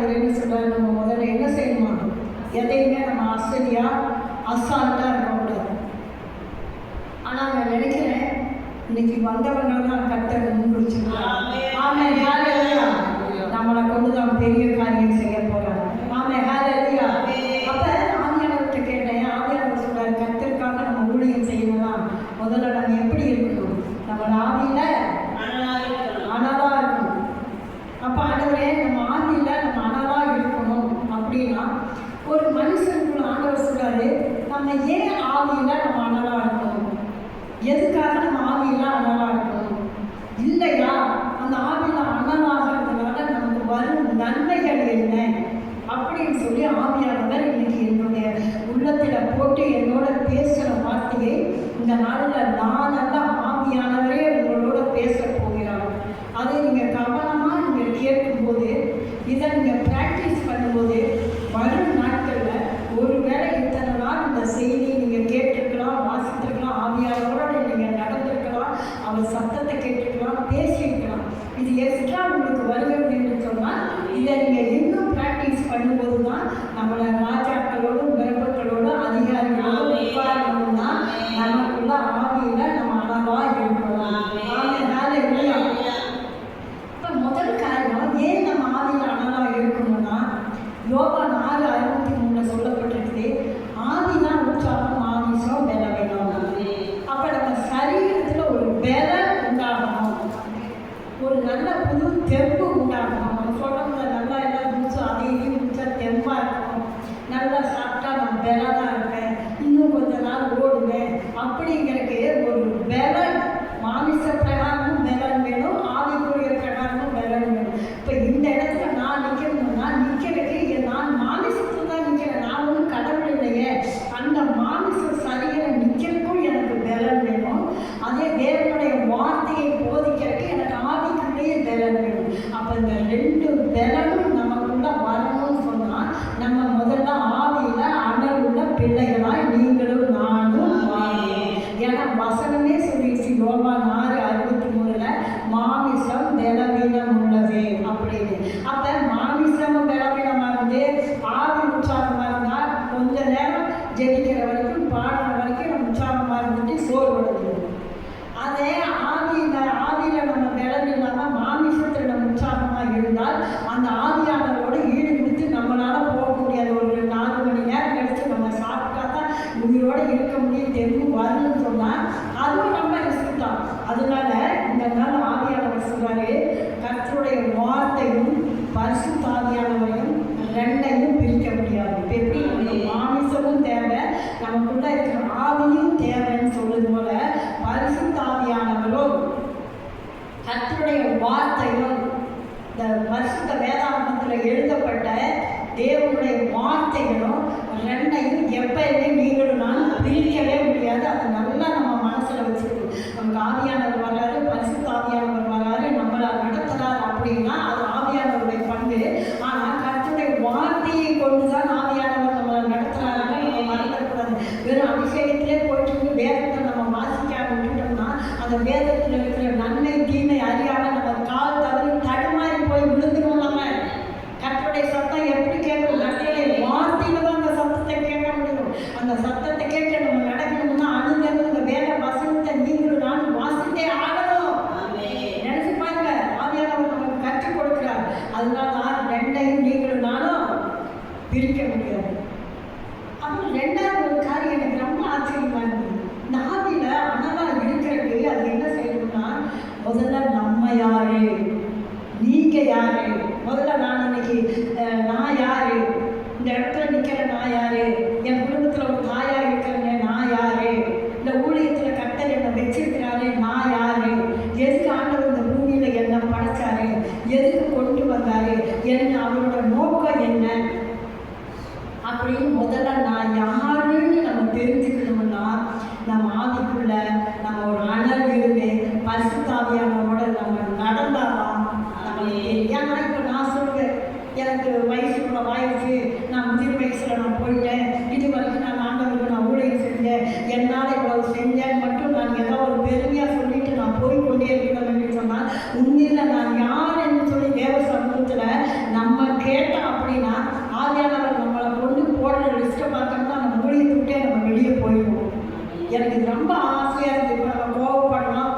இறைவன் சொல்றாரு, நம்ம முதல்ல என்ன செய்யணுமா? எதையுமே நம்ம அசால்ட்டாக இருக்கக்கூடாது. ஆனால் நான் நினைக்கிறேன், இன்னைக்கு வந்தவர்கள் தான் கர்த்தர் முன்குறிச்சிருக்காங்க. ஆமென், ஹல்லேலூயா. நம்மளை கொண்டு தான் பெரிய காரியம் செய்ய போறாங்க. ஆமென், ஹல்லேலூயா. அப்ப ஆவியானவர்கிட்ட கேட்டேன். ஆவியானவர் சொல்றாரு, கர்த்தருக்காக நம்ம ஊழியம் செய்யணும்னா முதல்ல நம்ம எப்படி இருக்கணும்? நம்ம ஆவியில அனலா இருக்கணும். அப்ப ஆண்டவரே, நம்ம ஆவியில நம்ம அனலா இருக்கணும் அப்படின்னா ஒரு மனுஷனுக்குள்ள ஆண்டவர் சொல்றாரு, நம்ம ஏன் ஆவியில நம்ம அனலா இருக்கணும்? எதுக்காக நம்ம ஆவியில அனலா இருக்கணும்? இல்லையா, அந்த ஆவியில அனலாகிறதுனால நமக்கு வரும் நன்மைகள் என்ன அப்படின்னு சொல்லி ஆவியானவர் இன்னைக்கு என்னுடைய உள்ளத்தில் போட்டு என்னோட பேசுகிற வார்த்தையை இந்த நாளில் நான் நல்ல ஆவியானவரே உங்களோட பேச போகிறார். அதை நீங்கள் கவனமாக நீங்கள் கேட்கும்போது, இதை நீங்கள் ப்ராக்டிஸ் பண்ணும்போது வரும் நாட்களில் ஒருவேளை இத்தனை நாள் இந்த செய்தியை நீங்கள் கேட்டிருக்கலாம், வாசித்திருக்கலாம், ஆவியானவரோட நீங்கள் நடந்திருக்கலாம், அவர் சத்தத்தை கேட்டிருக்கலாம், பேசியிருக்கலாம். இது எக்ஸ்ட்ரா உங்களுக்கு வருகிறது என்று சொன்னால் இதை நீங்கள் இன்னும் ப்ராக்டிஸ் பண்ணும்போது தான் நம்மளை ராஜாக்களோடும் பிரபுக்களோடும் அதிகாரிகளோடும் உட்காரணும்னா நமக்குள்ள ஆவியில் நம்ம அனலாக இருக்கணும். இப்போ முதல் காரணம் ஏன் நம்ம ஆவியில் அனலாக இருக்கணும்னா, யோவான் 6:63 சொல்லப்பட்டிருக்குது, ஆவிதான் உற்சாகம், ஆவிசம் பலவீனம். அப்போ நம்ம சரீரத்தில் ஒரு பலம் உண்டாகணும், ஒரு நல்ல புது தெம்பு உண்டாகணும். நம்ம சொல்கிறோம்ல, நல்லா எல்லாம் குடிச்சோம் அதையும் குடிச்சா தெம்பாக இருக்கணும், நல்லா சாப்பிட்டா நான் பலனாக இருப்பேன், இன்னும் கொஞ்ச நாள் ஓடுவேன் அப்படிங்கிறதுக்கு ஒரு பலன், மாமிச பிரகாரமும் பலன் வேணும், ஆவிக்குரிய பிரகாரமும் பலன் வேணும். இப்போ இந்த இடத்துல நான் நிற்கணும்னா நிற்கிறதுக்கு நான் மாமிசத்தில் தான் நிற்கிறேன், நான் ஒன்றும் கடவுள் இல்லையே. அந்த மாமிச சரீரம் நிற்கிறதுக்கும் எனக்கு பலன் வேணும். அதே தேவனுடைய வார்த்தையை போதிக்கிறதுக்கு எனக்கு ஆவிக்குள்ளேயே பலன் வேணும். அப்போ இந்த ரெண்டு பலனும் நமக்குள்ள வரணும்னு சொன்னால் நம்ம முதல்ல ஆவியில் அனல் உள்ள பிள்ளைகளாய் நீங்களும் நானும் வாழணும். ஏன்னா வசனமே சொல்லிடுச்சு யோவான் 6:63 மாமிசம் பலவீனம் உள்ளது அப்படின்னு. அப்போ மாமிசமும் பலவீனமாக இருந்து ஆவி உற்சாகமாக இருந்தால் கொஞ்ச நேரம் ஜெபிக்கிற வரைக்கும் பாடுற வரைக்கும் நம்ம உற்சாகமாக இருந்துட்டு சோர்வடைஞ்சிடும். அதே ஆவியில் நம்ம பலன் இல்லாமல் மாமிசத்தில் நம்ம உற்சாகமாக இருந்தால் அந்த ஆவியானவரோட ஈடு கொடுத்து நம்மளால் போக முடியாது. ஒரு 4 மணி நேரம் கழித்து நம்ம சாப்பிட்டா தான் உயிரோடு இருக்க முடியும், தெம்பு வரணும்னு சொன்னால் அதுவும் நம்ம ரிஸ்க் தான். அதனால இந்த நாள் ஆவியானவர் சொல்றாரு, கர்த்தருடைய வார்த்தையும் பரிசுத்த ஆவியானவரையும் ரெண்டையும் பிரிக்க முடியாது. இப்போ எப்படி நமக்கு மாமிசமும் தேவை, நமக்குள்ள இருக்கிற ஆவியும் தேவைன்னு சொல்லுது போல பரிசுத்த ஆவியானவரும் கர்த்தருடைய வார்த்தையும், இந்த பரிசுத்த வேதாகமத்தில் எழுதப்பட்ட தேவனுடைய வார்த்தைகளும் ரெண்டையும் எப்பயுமே நீங்களும் நான் பிரிக்கவே முடியாது. அது நல்லா நம்ம மனசில் வச்சுக்கணும். நமக்கு ஆவியானவர் வராரு, பரிசுத்த ஆவியானவர் வராரு, நம்மளை நடத்துகிறார் அப்படின்னா அது ஆவியானவருடைய பங்கு. ஆனால் கர்த்தருடைய வார்த்தையை கொண்டு தான் ஆவியானவர் நம்மளை நடத்துகிறாருன்னு நம்ம மறந்துடக்கூடாது. வெறும் அபிஷேகத்திலே போயிட்டு வேதத்தை நம்ம வாசிக்காம விட்டுட்டோம்னா அந்த வேதத்தில் இருக்கிற நன்மை தீமை அறியாமல் நம்ம கால் தவறி தடுமாறி போய் விழுந்துடும். நம்ம கர்த்தருடைய சத்தம் எப்படி கேட்கணும்? கர்த்தருடைய வார்த்தையில தான் அந்த சத்தத்தை கேட்க முடியும். அந்த சத்தத்தை கேட்க நம்ம நடக்கணும்னா அணுகிறது இந்த வேத வசனத்தை நீங்களும் நானும் வாசித்தே ஆகணும். நினைச்சு பாருங்க, ஆவியானவர் நமக்கு கற்றுக் கொடுக்கிறார். அதனால தான் ரெண்டையும் நீங்களும் நானும் பிரிக்க முடியாது. அப்புறம் ரெண்டாவது ஒரு காரியம் எனக்கு ரொம்ப ஆச்சரியமா இருந்தது. இந்த ஆவியில அனலா இருக்கிறது அது என்ன செய்யணும்னா, முதல்ல நம்ம யாரு, நீங்க யாரு, முதல்ல நான் இன்னைக்கு நான் யாரு, இந்த இடத்துல நிற்கிற நான் யாரு, என் குடும்பத்தில் ஒரு தாயா இருக்கிறேன் நான் யாரு, இந்த ஊழியத்தில் கர்த்தர் என்னை வச்சிருக்கிறாரு நான் யாரு, எதுக்கு ஆண்டவர் இந்த பூமியில் என்னை படைச்சாரு, எதுக்கு கொண்டு வந்தாரு, என்ன அவரோட நோக்கம் என்ன அப்படின்னு முதல்ல நான் யாருன்னு நம்ம தெரிஞ்சுக்கணும்னா நம்ம ஆவிக்குள்ள நம்ம ஒரு அனல் இருந்து பரிசுத்தாவியானவரோட நம்ம நடந்தாதான் நம்மளுக்கு. ஏன்னா இப்போ நான் சொல்லுவேன், எனக்கு வயசுக்குள்ள ஆயிடுச்சு, நான் முதிர் வயசில் நான் போயிட்டேன், இது வரைக்கும் நான் ஆண்டவருக்கு நான் ஊழியம் செஞ்சேன், என்னால் இவ்வளவு செஞ்சேன் மட்டும் நான் ஏதோ ஒரு பெருமையாக சொல்லிட்டு நான் போய்கொண்டே இருக்கணும் என்று சொன்னால் உண்மையில் நான் யார் என்று சொல்லி தேவ சமூகத்தில் நம்ம கேட்டால் எனக்கு இது ரொம்ப ஆசையாக இருக்குது. இப்போ நம்ம கோவப்படுறோம்,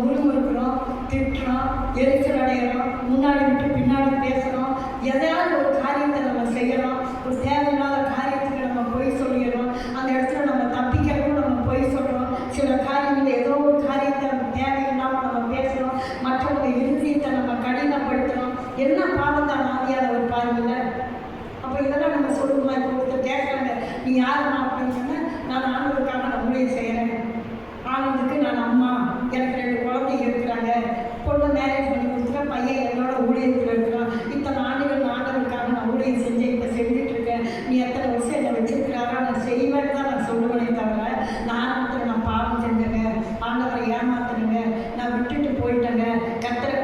முறுமுறுக்கிறோம், திட்டுறோம், எரிச்சல் அடைகிறோம், முன்னாடி விட்டு பின்னாடி பேசுகிறோம், எதையாவது ஒரு காரியத்தை நம்ம செய்யறோம், ஒரு தேவையில்லாத காரியத்துக்கு நம்ம பொய் சொல்லிடுறோம், அந்த இடத்துல நம்ம தப்பிக்கிறதுக்கும் நம்ம பொய் சொல்கிறோம், சில காரியங்கள் ஏதோ ஒரு காரியத்தை நம்ம தேவையில்லாமல் நம்ம பேசுகிறோம், மற்றவங்க இறுதியத்தை நம்ம கடினப்படுத்துகிறோம். என்ன பாவம் தான் ஆவியானவர் பாருங்கள்ல. அப்போ இதெல்லாம் நம்ம சொல்லுவோம். இப்போ ஒருத்தர் கேட்குறாங்க, நீ யாருமா அப்படின்னு சொன்னால், நான் ஆனதுக்காக நான் ஊழியம் செய்கிறேன், ஆனதுக்கு நான் அம்மா, எனக்கு 2 குழந்தைங்க இருக்கிறாங்க, பொண்ணு மேரேஜ் பண்ணி கொடுத்துட்டேன், பையன் என்னோட ஊழியத்தில் இருக்கிறான், இத்தனை ஆண்டுகள் ஆண்டவருக்காக நான் ஊழியம் செஞ்சேன், இப்போ செஞ்சுட்ருக்கேன், நீ எத்தனை வருஷம் என்னை வச்சுருக்கிறாரா, நான் செய்வேன்னு தான் நான் சொல்லுவேனே தவிர, நான் பாவம் செஞ்சேங்க, ஆண்டவரை ஏமாத்தினேங்க, நான் விட்டுட்டு போயிட்டேங்க, கத்தரை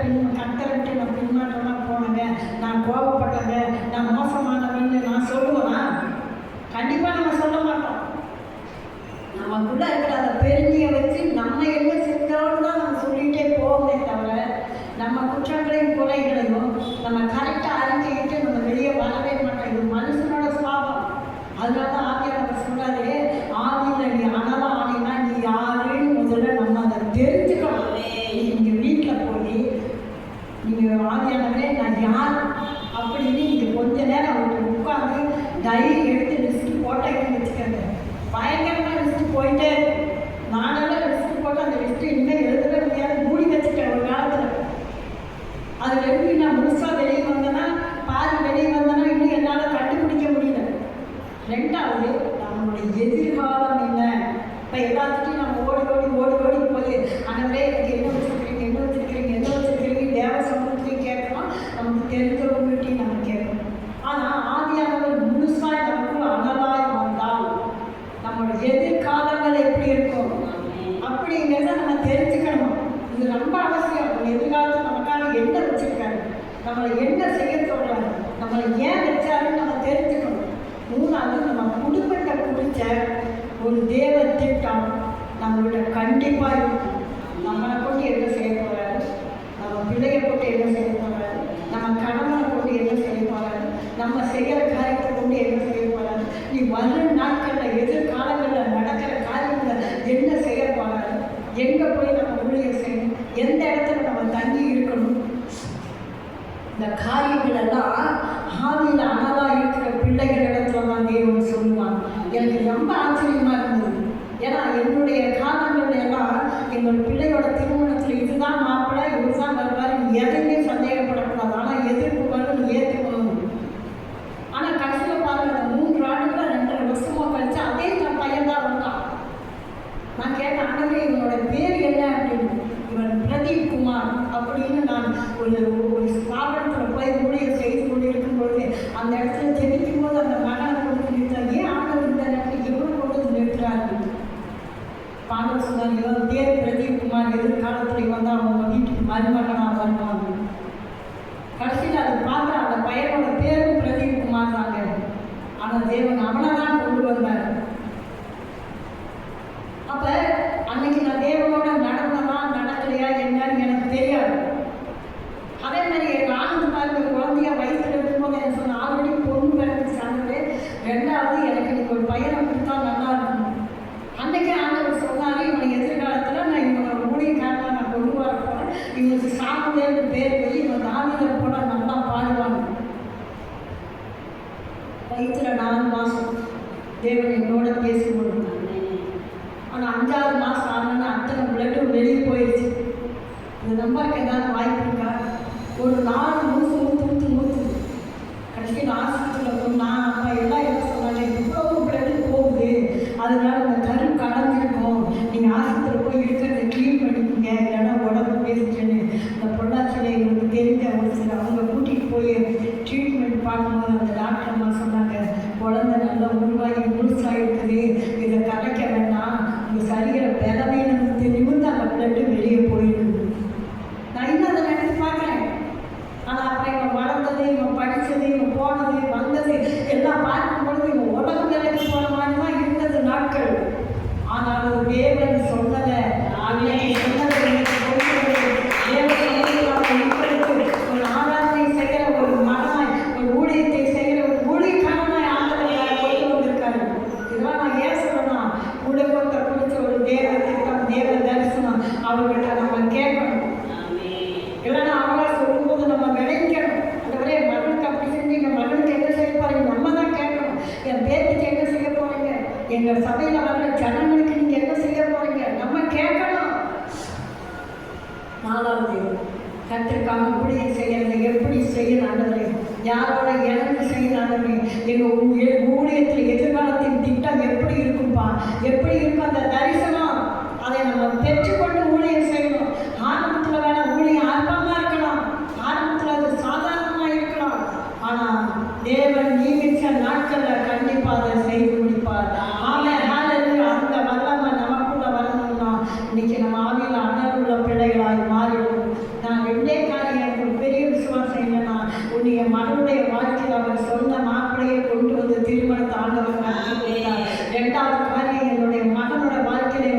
விட்டு நான் பின்மாற்றமாக போனேங்க, நான் கோபப்பட்டேங்க, நான் மோசமானவன்னு நான் சொல்லுவேனா? கண்டிப்பாக நம்ம சொல்ல மாட்டோம். நமக்குள்ளே இருக்கிற அந்த பெருமையை வச்சு நம்ம என்ன செஞ்சோன்னு தான் நம்ம சொல்லிகிட்டே போவோமே தவிர, நம்ம குற்றங்களையும் குறைகளையும் நம்ம கரெக்டாக அறிஞ்சிக்கிட்டு நம்ம வெளியே வரவே மாட்டோம். இது மனுஷனோட சுவாபம். அதனால தான் ஆவியானவர் சொல்கிறாரு, ஆவியில் நீ அனலா ஆனினா நீ யாருன்னு முதல்ல நம்ம அதை தெரிஞ்சுக்கணும். நீங்கள் வீட்டில் போய் நீங்கள் ஆவியானவரே நான் யார் அப்படின்னு நீங்கள் கொஞ்ச நேரம் அவர்கிட்ட உட்காந்து டைரி எடுத்து லிஸ்ட்டு போட்டேன்னு வச்சுக்கோங்க. பயங்கரமாக லிஸ்ட்டு போயிட்டே நானெல்லாம் லிஸ்ட்டு போட்டு அந்த லிஸ்ட்டு இன்னும் எழுதவே முடியாது, மூடி வச்சுட்டேன் ஒரு காலத்தில். அதில் எப்படி நான் முழுசாக வெளியே வந்தேன்னா, பாதி வெளியே வந்தேன்னா இன்னும் என்னால் கண்டுபிடிக்க முடியல. 2வது நம்மளுடைய எதிர்காலம் என்ன. இப்போ எல்லாத்துட்டையும் நம்ம ஓடி போய் அனவரே எனக்கு என்ன வச்சுருக்கிறீங்க தேவ சமூகத்தையும் கேட்கலாம், நமக்கு தெரிஞ்சவங்ககிட்டையும் நம்ம கேட்கணும். ஆனால் ஆவியானவர் முழுசாக நமக்குள்ள அனலாய் வந்தால் நம்மளோட எதிர்காலங்கள் எப்படி இருக்கும் அப்படிங்கிறத நம்ம தெரிஞ்சுக்கணும். இது ரொம்ப அவசியம். நம்ம எதிர்காலத்தில் நமக்காக என்ன வச்சுருக்காரு, நம்மளை என்ன செய்ய சொல்கிறாரு, நம்மளை ஏன் வச்சாருன்னு நம்ம தெரிஞ்சுக்கணும். 3வது நம்ம குடும்பத்தை பிடிச்ச ஒரு தேவ திட்டம் நம்மளோட கண்டிப்பாக இருக்கும். நம்மளை கொண்டு என்ன செய்ய போகிறாரு, நம்ம பிள்ளையை கொண்டு என்ன செய்ய போகிறாரு, நம்ம கணவனை கொண்டு என்ன செய்ய போகிறாரு, நம்ம செய்கிற காரியத்தை கொண்டு என்ன செய்ய போகிறாரு, நீ வரும் நாட்களில் எதிர்காலங்களில் நடக்கிற காரியங்களை என்ன செய்ய போகிறாரு, எங்கே போய் நம்ம ஊழியர் செய்யணும், எந்த இடத்துல நம்ம தங்கி இருக்கணும். இந்த காரியங்கள் எல்லாம் ஆவியில் அனலாக இருக்கிற பிள்ளைகள் இடத்துல தான் தேவன் சொல்லுவாங்க. எனக்கு ரொம்ப ஆச்சரியமாக இருந்தது. ஏன்னா என்னுடைய காலங்கள் எல்லாம் எங்கள் பிள்ளையோட திருமணத்தில் இதுதான் மாப்பிள்ளை, இவர் தான் வருவார், எதையுமே சந்தேகப்படக்கூடாது, ஆனால் எதிர்ப்பு வரும், ஏற்றுக்கணும். ஆனால் கடைசியில் பாருங்கள், அந்த 3 ஆண்டுகளை 2.5 வருஷமாக கழிச்சு அதே தான் பையன் தான் வந்தான். நான் கேட்டேன், ஆண்டவரே இவனோட பேர் என்ன அப்படின்னு. இவன் பிரதீப் குமார் அப்படின்னு. நான் ஒரு ஸ்தாபனத்தில் போய் ஊழியர் செய்து கொண்டு இருக்கும்பொழுது அந்த இடத்துல ஜெபிக்கும் போது அந்த மகனை கொண்டு நிறுத்தார். ஏன் ஆண்டவர் இந்த நேரத்தில் இவனை கொண்டு நிறுத்துறாரு? பாண்டவர் சொன்னார், இவன் பேர் பிரதீப் குமார், எதிர்காலத்தில் இவன் தான் அவங்க வீட்டுக்கு மருமகனாக வருவாங்க. கடைசியில் அதை பார்த்தா அந்த பையனோட பேரும் பிரதீப் குமார் தாங்க. ஆனால் தேவன் அவனை தான் கொண்டு வந்தார். அப்போ அன்னைக்கு நான் தேவனோட நடந்ததா நடக்கலையா என்னன்னு எனக்கு தெரியாது. அதே மாதிரி எங்கள் ஆனந்த பாருங்க குழந்தைய வயசில் இருக்கும்போது எனக்கு சொன்ன ஆல்ரெடி பொண்ணு பிறந்து சார்ந்தது. 2வது எனக்கு நீங்கள் ஒரு பையனை கொடுத்தா நல்லா இருக்கும். அன்றைக்கே ஆண்டவர் சொன்னாரு, இவனை எதிர்காலத்தில் நான் இவனோட ஊழியக்காரனை நான் கொண்டு வர போகிறேன், இவனுக்கு சாமுவேல்னு பேர் வச்சு இவன் தாவீதில் போனால் நல்லா பாடுவாங்க. வயிற்றில் 4 மாதம் தேவன் என்னோட பேசி கொடுத்தாங்க. ஆனால் 5வது மாதம் ஆனோன்னா அத்தனை பிளட்டும் வெளியே போயிடுச்சு. இந்த நம்பருக்கு ஏதாவது வாய்ப்பு இருக்கா? ஒரு 4 ஊற்று கடைசியில் ஆஸ்பத்திரியில் போனால் அப்பா எல்லாம் என்ன சொன்னாங்க, இவ்வளோ பிளட்டு போகுது, அதனால இந்த கரு கலந்துருக்கும், நீங்கள் ஆஸ்பத்திரியில் போய் இருக்கிறத க்ளீன் பண்ணிக்கோங்க, இல்லைன்னா உடம்பு பேசிட்டேன்னு. இந்த பொள்ளாச்சியில் எங்களுக்கு தெரிஞ்ச ஒரு சில அவங்க கூட்டிகிட்டு போய் ட்ரீட்மெண்ட் பார்க்கும்போது அந்த டாக்டர் அம்மா சொன்னாங்க, குழந்தை நல்லா உருவாகி முழுசாக இருக்குது, இதை கலைக்க வேண்டாம், உங்கள் சரீர பலவீனத்தை நிமிர்ந்து அந்த பிளட்டு வெளியே போயிருக்கு. நான் இன்னும் அதை நினைச்சு பார்க்குறேன். ஆனால் அப்புறம் இவன் வளர்ந்தது, இவன் படித்தது, இவன் போனது வந்தது எல்லாம் பார்க்கும்பொழுது இவன் உலகம் வேலைக்கு போன மாதிரி தான் இருந்தது நாட்கள். ஆனால் ஒரு தேவன் சொன்னதை ஒரு ஆராதனை செய்கிற ஒரு மகனாய், ஒரு ஊழியத்தை செய்கிற ஒரு ஊழியக்காரனாய் ஆண்டவரை கொண்டு வந்திருக்காரு. இதெல்லாம் நான் ஏன் சொல்லணும், உலகத்தை பிடிச்ச எங்கள் சபையில் வர்ற ஜனங்களுக்கு நீங்கள் என்ன செய்ய போறீங்க? நம்ம கேட்கணும். 4வது, கத்திற்காக ஊழியம் செய்யறது எப்படி செய்யணும் ஆண்டவரே? யாரோட இழந்து செய்யணும் ஆண்டவரே? எங்கள் ஊழியத்தில் எதிர்காலத்தின் திட்டம் எப்படி இருக்கும்பா? எப்படி இருக்கும் அந்த தரிசனம்? அதை நம்ம பெற்றுக்கொண்டு ஊழியம் செய்யணும். ஆரம்பத்தில் வேணா ஊழியம் அற்பமாக இருக்கலாம், ஆரம்பத்தில் அது சாதாரணமாக இருக்கலாம். ஆனால் தேவன் நீமிச்ச நாட்களில் கண்டிப்பாக அதை செய்து முடிப்பார். அந்த வல்லமை நமக்குள்ள வரணும்னா இன்னைக்கு நம்ம ஆவியில் அனல் உள்ள பிள்ளைகளாய் மாறிடும். நான் 2 காரியம் எனக்கு பெரிய விசுவாசம் என்னன்னா, உன்னுடைய மகனுடைய வாழ்க்கையில் அவர் சொன்ன மாப்பிளையை கொண்டு வந்து திருமணத்தை ஆண்டவர் நடத்தி கொடுத்தார். 2வது காரியம், என்னுடைய மகனோட வாழ்க்கையில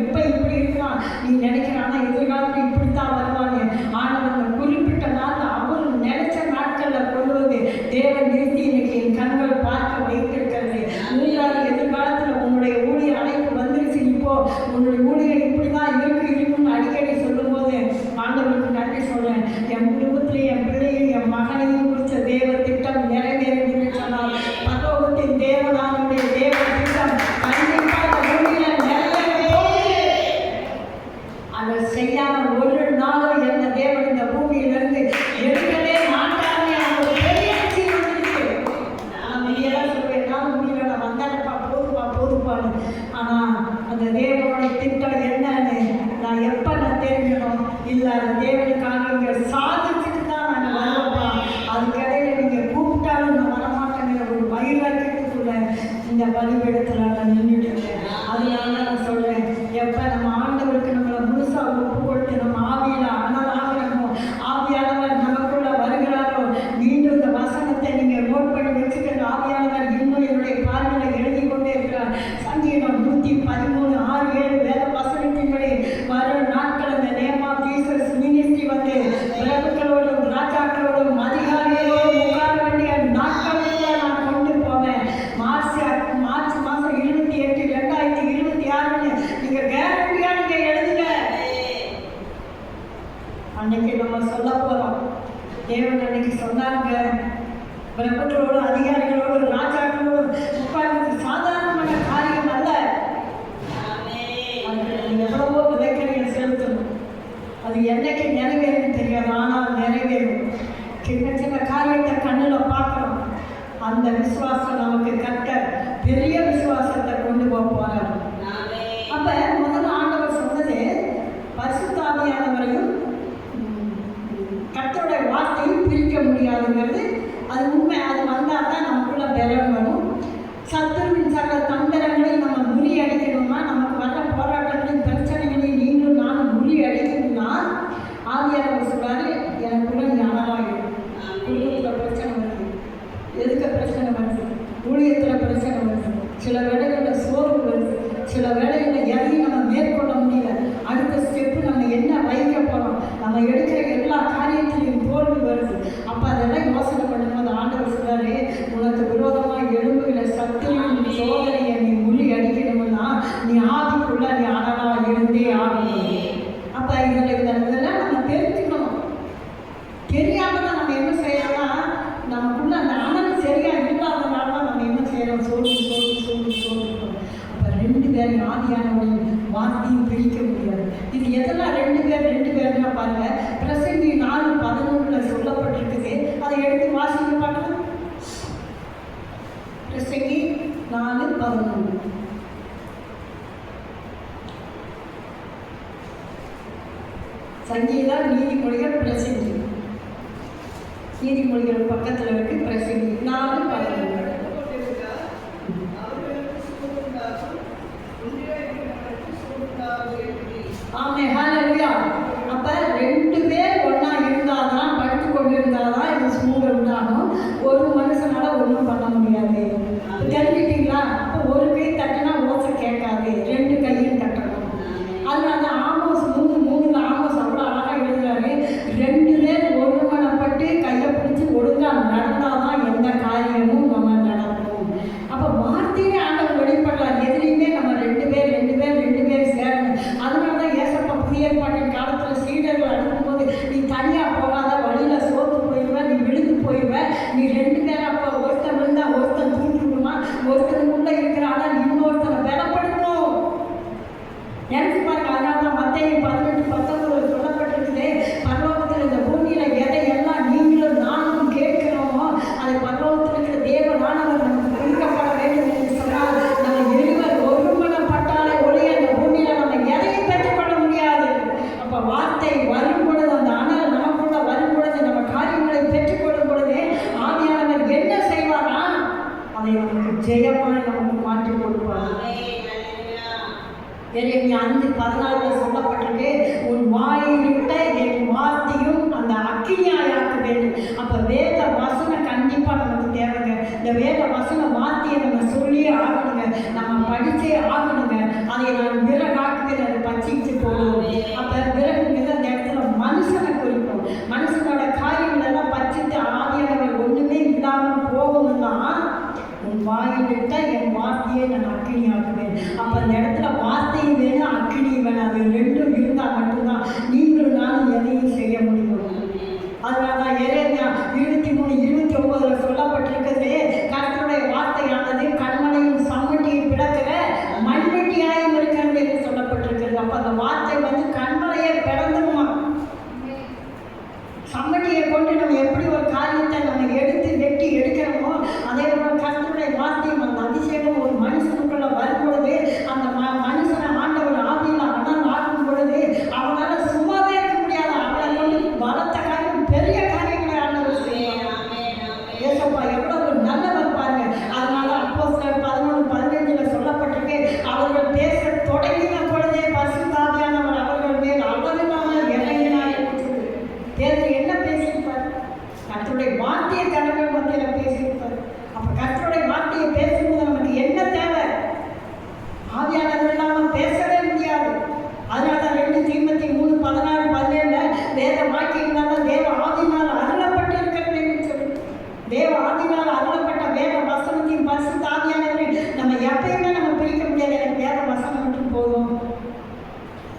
இப்ப இப்படி இருக்கலாம் நீ நினைக்கிறானா, எதிர்காலத்தில் இப்படித்தான் வருவாங்க. ஆண்டவர் குறிப்பிட்ட நாள் அவர் நினைச்ச நாட்கள்ல கொண்டு வந்து தேவன் நிறுத்தி இன்னைக்கு என் கண்கள் பார்க்க வைத்திருக்கிறது. 3வது, எதிர்காலத்தில் உன்னுடைய ஊழிய அழைப்பு வந்துருச்சு. இப்போ உன்னுடைய ஊழியர் இப்படிதான் இருக்குன்னு அடிக்கடி சொல்லும் போது ஆண்டவருக்கு நன்றி சொல்றேன். என் குடும்பத்திலையும் என் பிள்ளையும் என் மகனையும் குறித்த தேவ திட்டம் நிறைவேறி சொன்னால் பரலோகத்தின் தேவனானுடைய தேவ திட்டம் கண்டிப்பாக ஊழியர் நிறைவேற போகுது. அதை செய்யாம ஒரு நாளும் எந்த தேவன் இந்த பூமியிலிருந்து எடுக்கவே மாட்டாங்க. ஒரு பெரிய விஷயம் வந்துருக்கு. நான் வெளியெல்லாம் சொல்வேன், நான் முடியல, நான் வந்தானப்பா போதுப்பான்னு. ஆனால் அந்த தேவனுடைய திட்டம் என்னன்னு நான் எப்போ நான் தெரிஞ்சிடும் இல்லை, அந்த தேவனுக்காக இங்கே சாதிச்சுட்டு தான் நாங்கள் வருவோம்ப்பா. அதுக்கிடையில நீங்கள் கூப்பிட்டாலும் நான் வரமாட்டேங்கிற ஒரு வைராக்கியத்துக்குள்ள இந்த பலிபீடத்தில் நான் நின்றுட்டு இருக்கேன். அதனால நான் சொல்கிறேன், எப்போ நம்ம ஆண்டவருக்கு நம்மளை முழுசாக ஒப்பு கொடுத்து நம்ம ஆவியில் அனலாகிறோமோ, ஆவியானவர் நமக்குள்ள வருகிறாரோ, மீண்டும் இந்த வசனத்தை நீங்கள் நோட் பண்ணி வச்சுக்கிற ஆவியானவர் இன்னும் என்னுடைய பார்வையில் எழுதி கொண்டே இருக்கிறார். சங்கீதம் 113:6-7 வேத வசனத்தின்படி வரும் நாட்கள் இந்த நேம் ஆஃப் ஜீசஸ் மினிஸ்ட்ரி வந்து பிரபுக்களோடும் ராஜாக்களோடும் அதிகாரிகளோடும் உட்கார வேண்டிய நாட்களுக்குள்ள நான் கொண்டு போவேன். மார்ச் மாதம் 28, 2026 நீங்க கேரண்டியா நீங்க எழுதுங்க. அன்னைக்கு நம்ம சொல்ல போறோம். தேவன் அன்னைக்கு சொன்னாங்க, பிரபுக்களோடும் அதிகாரிகளோடும் ராஜாக்களோடும் உட்கார்ந்து சாதாரணமான காரியம் அல்ல. நீங்க எவ்வளவோ விதைக்கிறீங்க செலுத்தணும். அது என்னைக்கு நிறைவேறும் தெரியாது, ஆனால் நிறைவேறும். சின்ன சின்ன காரியத்தை கண்ணில் பார்க்கணும். அந்த விசுவாசம் நமக்கு கற்க பெரிய விசுவாசத்தை கொண்டு போகிறார். அப்ப முதல்ல ஆண்டவர் சொன்னது பரிசுத்த ஆவியானவரையும் கர்த்தருடைய வார்த்தையும் பிரிக்க முடியாதுங்கிறது அது உண்மை. அது வந்தால் தான் நமக்குள்ள பலம் வரும். சத்துருவின் சகல தந்திரங்களை நம்ம முறியடிக்கணுமா, நமக்கு வர போராட்டங்களையும் பிரச்சனைகளையும் நீங்களும் நானும் முறியடிக்கணும்னா ஆவியானவர் சொல்றாரு, எனக்குள்ள நீ அனலாகிடும். குடும்பத்தில் பிரச்சனை வருது, எதுக்க பிரச்சனை வருது, ஊழியத்தில் பிரச்சனை வருது, சில வேலைகளில் சோர்வு வருது, சில வேலைகளில் எதையும் நம்ம மேற்கொள்ள முடியல. அடுத்த ஸ்டெப்பு நம்ம என்ன வைக்க போகிறோம், நம்ம எடுக்கிற எல்லா காரியத்திலையும் தோல்வி வருது. அப்போ அதெல்லாம் யோசனை பண்ணும்போது ஆண்டவர் சொல்றாரு, உனக்கு விரோதமாக எழும்புகிற சத்துருவின் சோதனையை நீ முறி அடிக்கணும்னா நீ ஆவிக்குள்ள நீ அனலாக இருந்தே ஆகணும். அப்போ இதெல்லாம் நம்ம தெரிஞ்சுக்கணும். தெரியாம தான் நம்ம என்ன செய்யறோம்னா, நமக்குள்ள அந்த அனல் சரியா இல்லாதனால தான் நம்ம என்ன செய்யறோம், சோறு. அப்போ 2 பேரையும் ஆவியானவரையும் வார்த்தையும் பிரிக்க முடியாது. இது எதெல்லாம் 2 பேர்னா பாருங்க, பிரசங்கி 4:11 சொல்லப்பட்டிருக்குது. அதை எடுத்து வாசிக்க பார்க்கலாம். பிரசங்கி 4:11. சங்கீதம், நீதிமொழிகள், பிரசங்கி. நீதிமொழிகள் பக்கத்தில் இருக்கு, பிரசங்கி 4:11. ஆமே, ஹல்லேலூயா. அப்ப 2 பேர் ஒன்னா இருந்தாதான், படுத்து கொண்டு இருந்தாதான் இது சூடு உண்டாகும். ஒரு மனுஷனால ஒன்றும் பண்ண முடியாது. தெரிஞ்சுட்டீங்களா? அப்போ ஒரு கை தட்டினா ஓசை கேட்காது, 2 கையும் தட்டணும். அதனால ஆமோஸ் 3:3 ஆமோஸ் அவ்வளோ அழகாக எழுதுறாரு, 2 பேர் ஒருமனப்பட்டு கையை பிடிச்சி ஒழுங்கா நடந்தாதான் எந்த காரியமும் நம்ம நடக்கும். அப்போ வார்த்தையே ஆண்டவர் வெளிப்படுறார். எதுலையுமே நம்ம 2 பேர் சேரணும். அதனால தான் ஏசப்பா புதிய ஏற்பாட்டின் காலத்தில் ஜெயமாய் நமக்கு மாற்றி கொடுப்பார். எரேமியா 5:14 சொல்லப்பட்டிருக்கு, உன் வாயில் விட்ட என் வார்த்தையும் அந்த அக்கினியாயாக்க வேண்டும். அப்போ வேத வசனம் கண்டிப்பாக நமக்கு தேவைங்க. இந்த வேத வசன வார்த்தையை நம்ம சொல்லியே ஆகணுங்க, நம்ம படித்தே ஆகணுங்க. அதை நான் விறகாக்குவேன், அதை பச்சிச்சு போடுவோம். அப்போ விறகுங்கிறது அந்த இடத்துல மனுஷனை குறிப்போம். மனுஷனோட காரியங்களெல்லாம் பச்சிட்டு ஆவியானவர் ஒன்றுமே இல்லாமல் போகணும்னா உன் வாயில் விட்ட என் வார்த்தையை நான் அக்கினியாக்குவேன். அப்போ அந்த இடத்துல வார்த்தையும் வேணும், அக்கினியும் வேணும். அது ரெண்டும் இருந்தால் மட்டும்தான் நீங்களும் நானும் எதையும் செய்ய முடியும். அதனால தான் எரேமியா 23:29 சொல்லப்பட்டிருக்கிறது, கர்த்தருடைய வார்த்தையானது கண்மலையும் சம்மட்டியும் பிளக்கிற மண்வெட்டியாயும் இருக்கிறது என்று சொல்லப்பட்டிருக்கிறது. அப்போ அந்த வார்த்தை வந்து கண்மலையை பிளந்துமா, சம்மட்டியை கொண்டு நம்ம எப்படி ஒரு காரியத்தை நம்ம எடுத்து வெட்டி எடுக்கிறோமோ அதே போல கர்த்தருடைய வார்த்தையும் அந்த அதிசயம் ஒரு மனுஷனுக்குள்ள வரும் பொழுது அந்த மனுஷனை ஆண்டவர் ஆவியில் அனல் ஆக்கும் பொழுது அவனால சும்மாவே இருக்க முடியாது. அவளை கொண்டு பலத்த காரியம், பெரிய காரியங்களை ஆண்டவர் செய்வாங்க. ஏசப்பா எவ்வளவு நல்லவர் பாருங்க. அதனால அப்போஸ்தலர் 11:15 சொல்லப்பட்டிருக்கு, அவர்கள் பேச தொடங்கின பொழுதே பரிசுத்த ஆவியானவர் அவர்கள் மேல் அளவில்லாமல் இறங்கினார். பேதர் என்ன பேசியிருப்பார்? கர்த்தருடைய வார்த்தையை கடவுள் மத்தியில் பேசியிருப்பார். அப்போ கர்த்தருடைய வார்த்தையை பேசும்போது நமக்கு என்ன தேவை? ஆவியானவர் இல்லாமல் பேசவே முடியாது. அதனால தான் 2 தீமோத்தேயு 3:16-17 வேத வாக்கியங்களால் தேவ ஆவியினால் அருளப்பட்டு இருக்கிறது என்று சொல்லி, தேவ ஆவியினால் அருளப்பட்ட வேத வசனத்தையும் பரிசுத்த ஆவியானவரை நம்ம எப்பயுமே நம்ம பிரிக்க முடியாது. எனக்கு வேத வசனம் மட்டும் போதும்,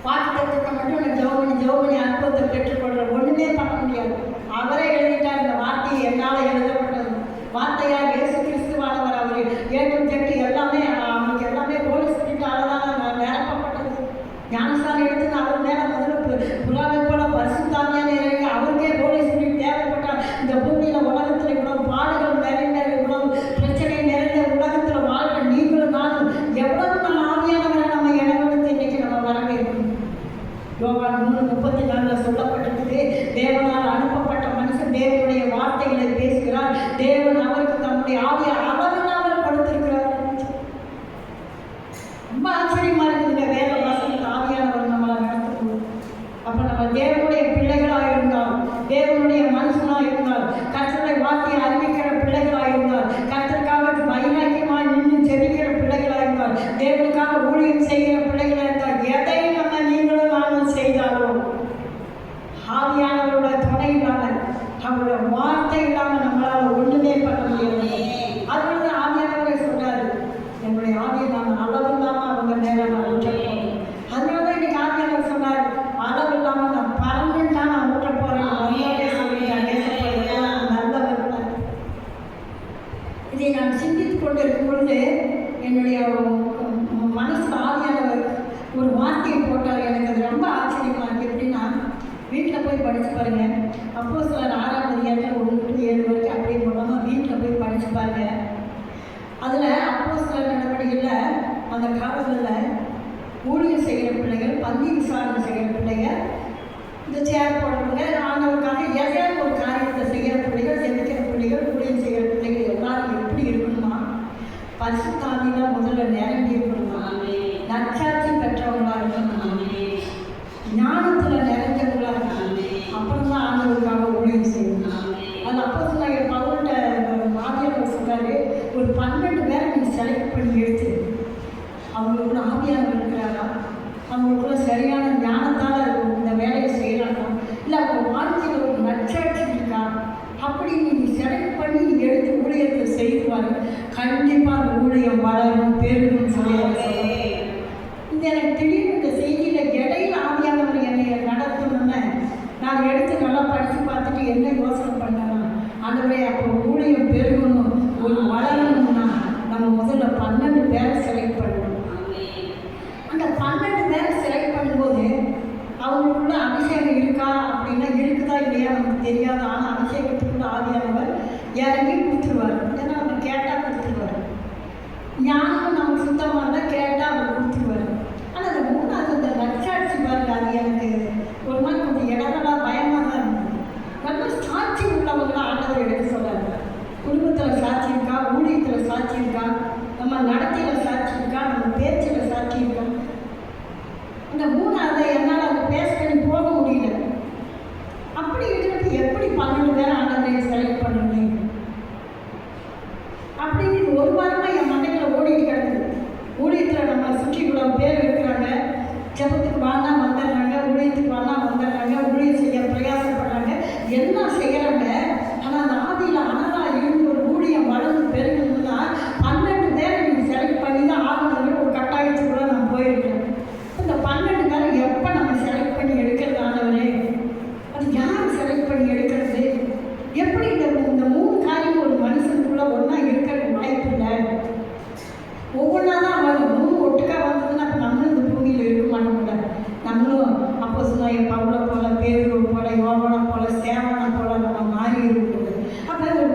வாக்குத்தத்தத்தை மட்டும் நான் ஜெபம் பண்ணி அற்புதத்தை பெற்றுக்கொள்கிற ஒன்றுமே பண்ண முடியாது. அவரே எழுதிட்டார். இந்த வார்த்தையை என்னால் எழுதப்பட்டது. வார்த்தையாக இயேசு கிறிஸ்துவானவர் அவர் ஏற்றும் தெட்டு எல்லாமே அவனுக்கு எல்லாமே ஹோலி ஸ்பிரிட்டால தான் நிரப்பப்பட்டது. ஞானஸ்தானம் எடுத்து அவர் மேலே முதல்ல புறாவை போல பரிசுத்தாவியான இறங்கி அவருக்கே ஹோலி ஸ்பிரிட் தேவைப்பட்டார். இந்த பூமியில் உலகத்தில் இவ்வளவு பாடுகள் நிறைந்த, இவ்வளவு பிரச்சனை நிறைந்த உலகத்தில் வாழ்கிற நீங்களும் நானும் எவ்வளவு நம்ம ஆவியானவரை நம்ம இடங்களுக்கு இன்னைக்கு நம்ம வரவேற்கணும். யோவான் 3:34 சொல்லப்பட்டிருக்குது, தேவனால் அனுப்பப்பட்ட மனுஷன் தேவனுடைய வார்த்தைகளை பேசுகிறார், தேவன் அவருக்கு தம்முடைய ஆவியை அளவில்லாமல் கொடுத்திருக்கிறார். ரொம்ப ஆச்சரியமா இருக்குதுங்க வேத வசனத்தை ஆவியானவர் நம்மளை நடத்தும். அப்போ நம்ம தேவனுடைய பிள்ளைகளாக இருந்தால், தேவனுடைய மனுஷனாக இருந்தால், கர்த்தருடைய வார்த்தையை அறிவிக்கிற பிள்ளைகளாக இருந்தால், கர்த்தருக்காக வைராக்கியமாக நின்று ஜெபிக்கிற பிள்ளைகளாக இருந்தால், தேவனுக்காக ஊழியம் செய்கிற பிள்ளைகளாக இருந்தால், எதை நம்ம நீங்களும் நானும் செய்தாலும் ஆவியானவரோட துணை இல்லாமல், அவரோட வார்த்தை இல்லாமல் நம்மளால் ஒன்றுமே பண்ண முடியாது. அதனால தான் ஆவியானவரை சொல்றாரு, என்னுடைய ஆவியை நான் அளவு இல்லாமல் அவங்க மேலே நான் ஊற்றப்போறேன். அதனால தான் இன்னைக்கு ஆவியானவர் சொன்னார், அளவு இல்லாமல் நான் பறந்துட்டா நான் ஊற்ற போறேன். மரியாதை சொல்லிட்டாங்க, நல்லவர். இதை நான் சிந்தித்துக் கொண்டு இருக்கும் பொழுது என்னுடைய மனசு ஆவியானவர் ஒரு வார்த்தையை போட்டார். எனக்கு அது ரொம்ப ஆச்சரியமா இருக்கு. எப்படின்னா, வீட்டில் போய் படித்து பாருங்க. அப்போஸ்தலர் 6:7 வரைக்கும் அப்படியே போடாமல் வீட்டில் போய் படித்து பாருங்க. அதில் அப்போஸ்தலர் நடவடிக்கையில் அந்த காலங்களில் ஊழியம் செய்கிற பிள்ளைகள், பந்தி விசாரணை செய்கிற பிள்ளைகள், இந்த சேர் போடுறவங்க, ஆண்டவருக்காக எதையாவது ஒரு காரியத்தை செய்கிற பிள்ளைகள், ஜெபிக்கிற பிள்ளைகள், ஊழியம் செய்கிற பிள்ளைகள் எல்லாரும் எப்படி இருக்கணுமா? பரிசுத்த ஆவியில முதல்ல நிரம்பி இருக்கணுமா? நற்சாட்சி பெற்றவங்களா இருக்கணுமா? ஞானத்தில் நிறைஞ்சவங்களா இருக்கணும். அப்புறம் தான் ஆண்டவருக்காக ஊழியம் செய்யணும். அது அப்போஸ்தலர் பவுல்கிட்ட ஆவியானவர் சொல்றாரு, ஒரு 12 பேரை நீ செலக்ட் பண்ணி எடுத்து அவங்களுக்குள்ள ஆவியானவர் இருக்கிறாரா, அவங்களுக்குள்ள சரியான ஞானத்தால் இந்த வேலையை செய்கிறாங்க, இல்லை அவங்க வாழ்க்கையில் ஒரு நற்சாட்சி இருக்கா, அப்படி நீ செலக்ட் பண்ணி எடுத்து ஊழியத்தை செய்வாரு. கண்டிப்பாக அந்த ஊழியம் வளரும், பெருகும் சொல்லியாரு. இந்த எனக்கு திடீர்னு இந்த செய்தியில் இடையில ஆவியானவர் என்னை நடத்தணும்னு நான் எடுத்து நல்லா படித்து பார்த்துட்டு என்ன யோசனை பண்ணலாம், ஆண்டவரே அப்போ ஊழியம் பெருகணும், ஒரு வளரணும்னா நம்ம முதல்ல 12 பேரை செலக்ட் பண்ணணும். அந்த 12 பேரை செலக்ட் பண்ணும்போது அவங்களுக்குள்ள அபிஷேகம் இருக்கா அப்படின்னா இருக்குதா இல்லையா நமக்கு தெரியாது. ஆனால் அபிஷேகத்துக்குள்ள ஆவியானவர் இறங்கி கொடுத்துருவார். ஏன்னா அவங்க கேட்டால் கொடுத்துருவார். ஞானம் நமக்கு சுத்தமாக இருந்தால் கேட்டால் அவர் கொடுத்துருவார். ஆனால் அந்த 3வது அந்த நற்சாட்சி பாருங்க, அது எனக்கு ஒரு மாதிரி கொஞ்சம் இடமெல்லாம் பயமாக தான் இருந்தது. நல்ல சாட்சி உள்ளவங்களாம் ஆண்டவர் எடுத்து சொல்கிறாங்க. குடும்பத்தில் சாட்சி இருக்கா, ஊழியத்தில் சாட்சி இருக்கா,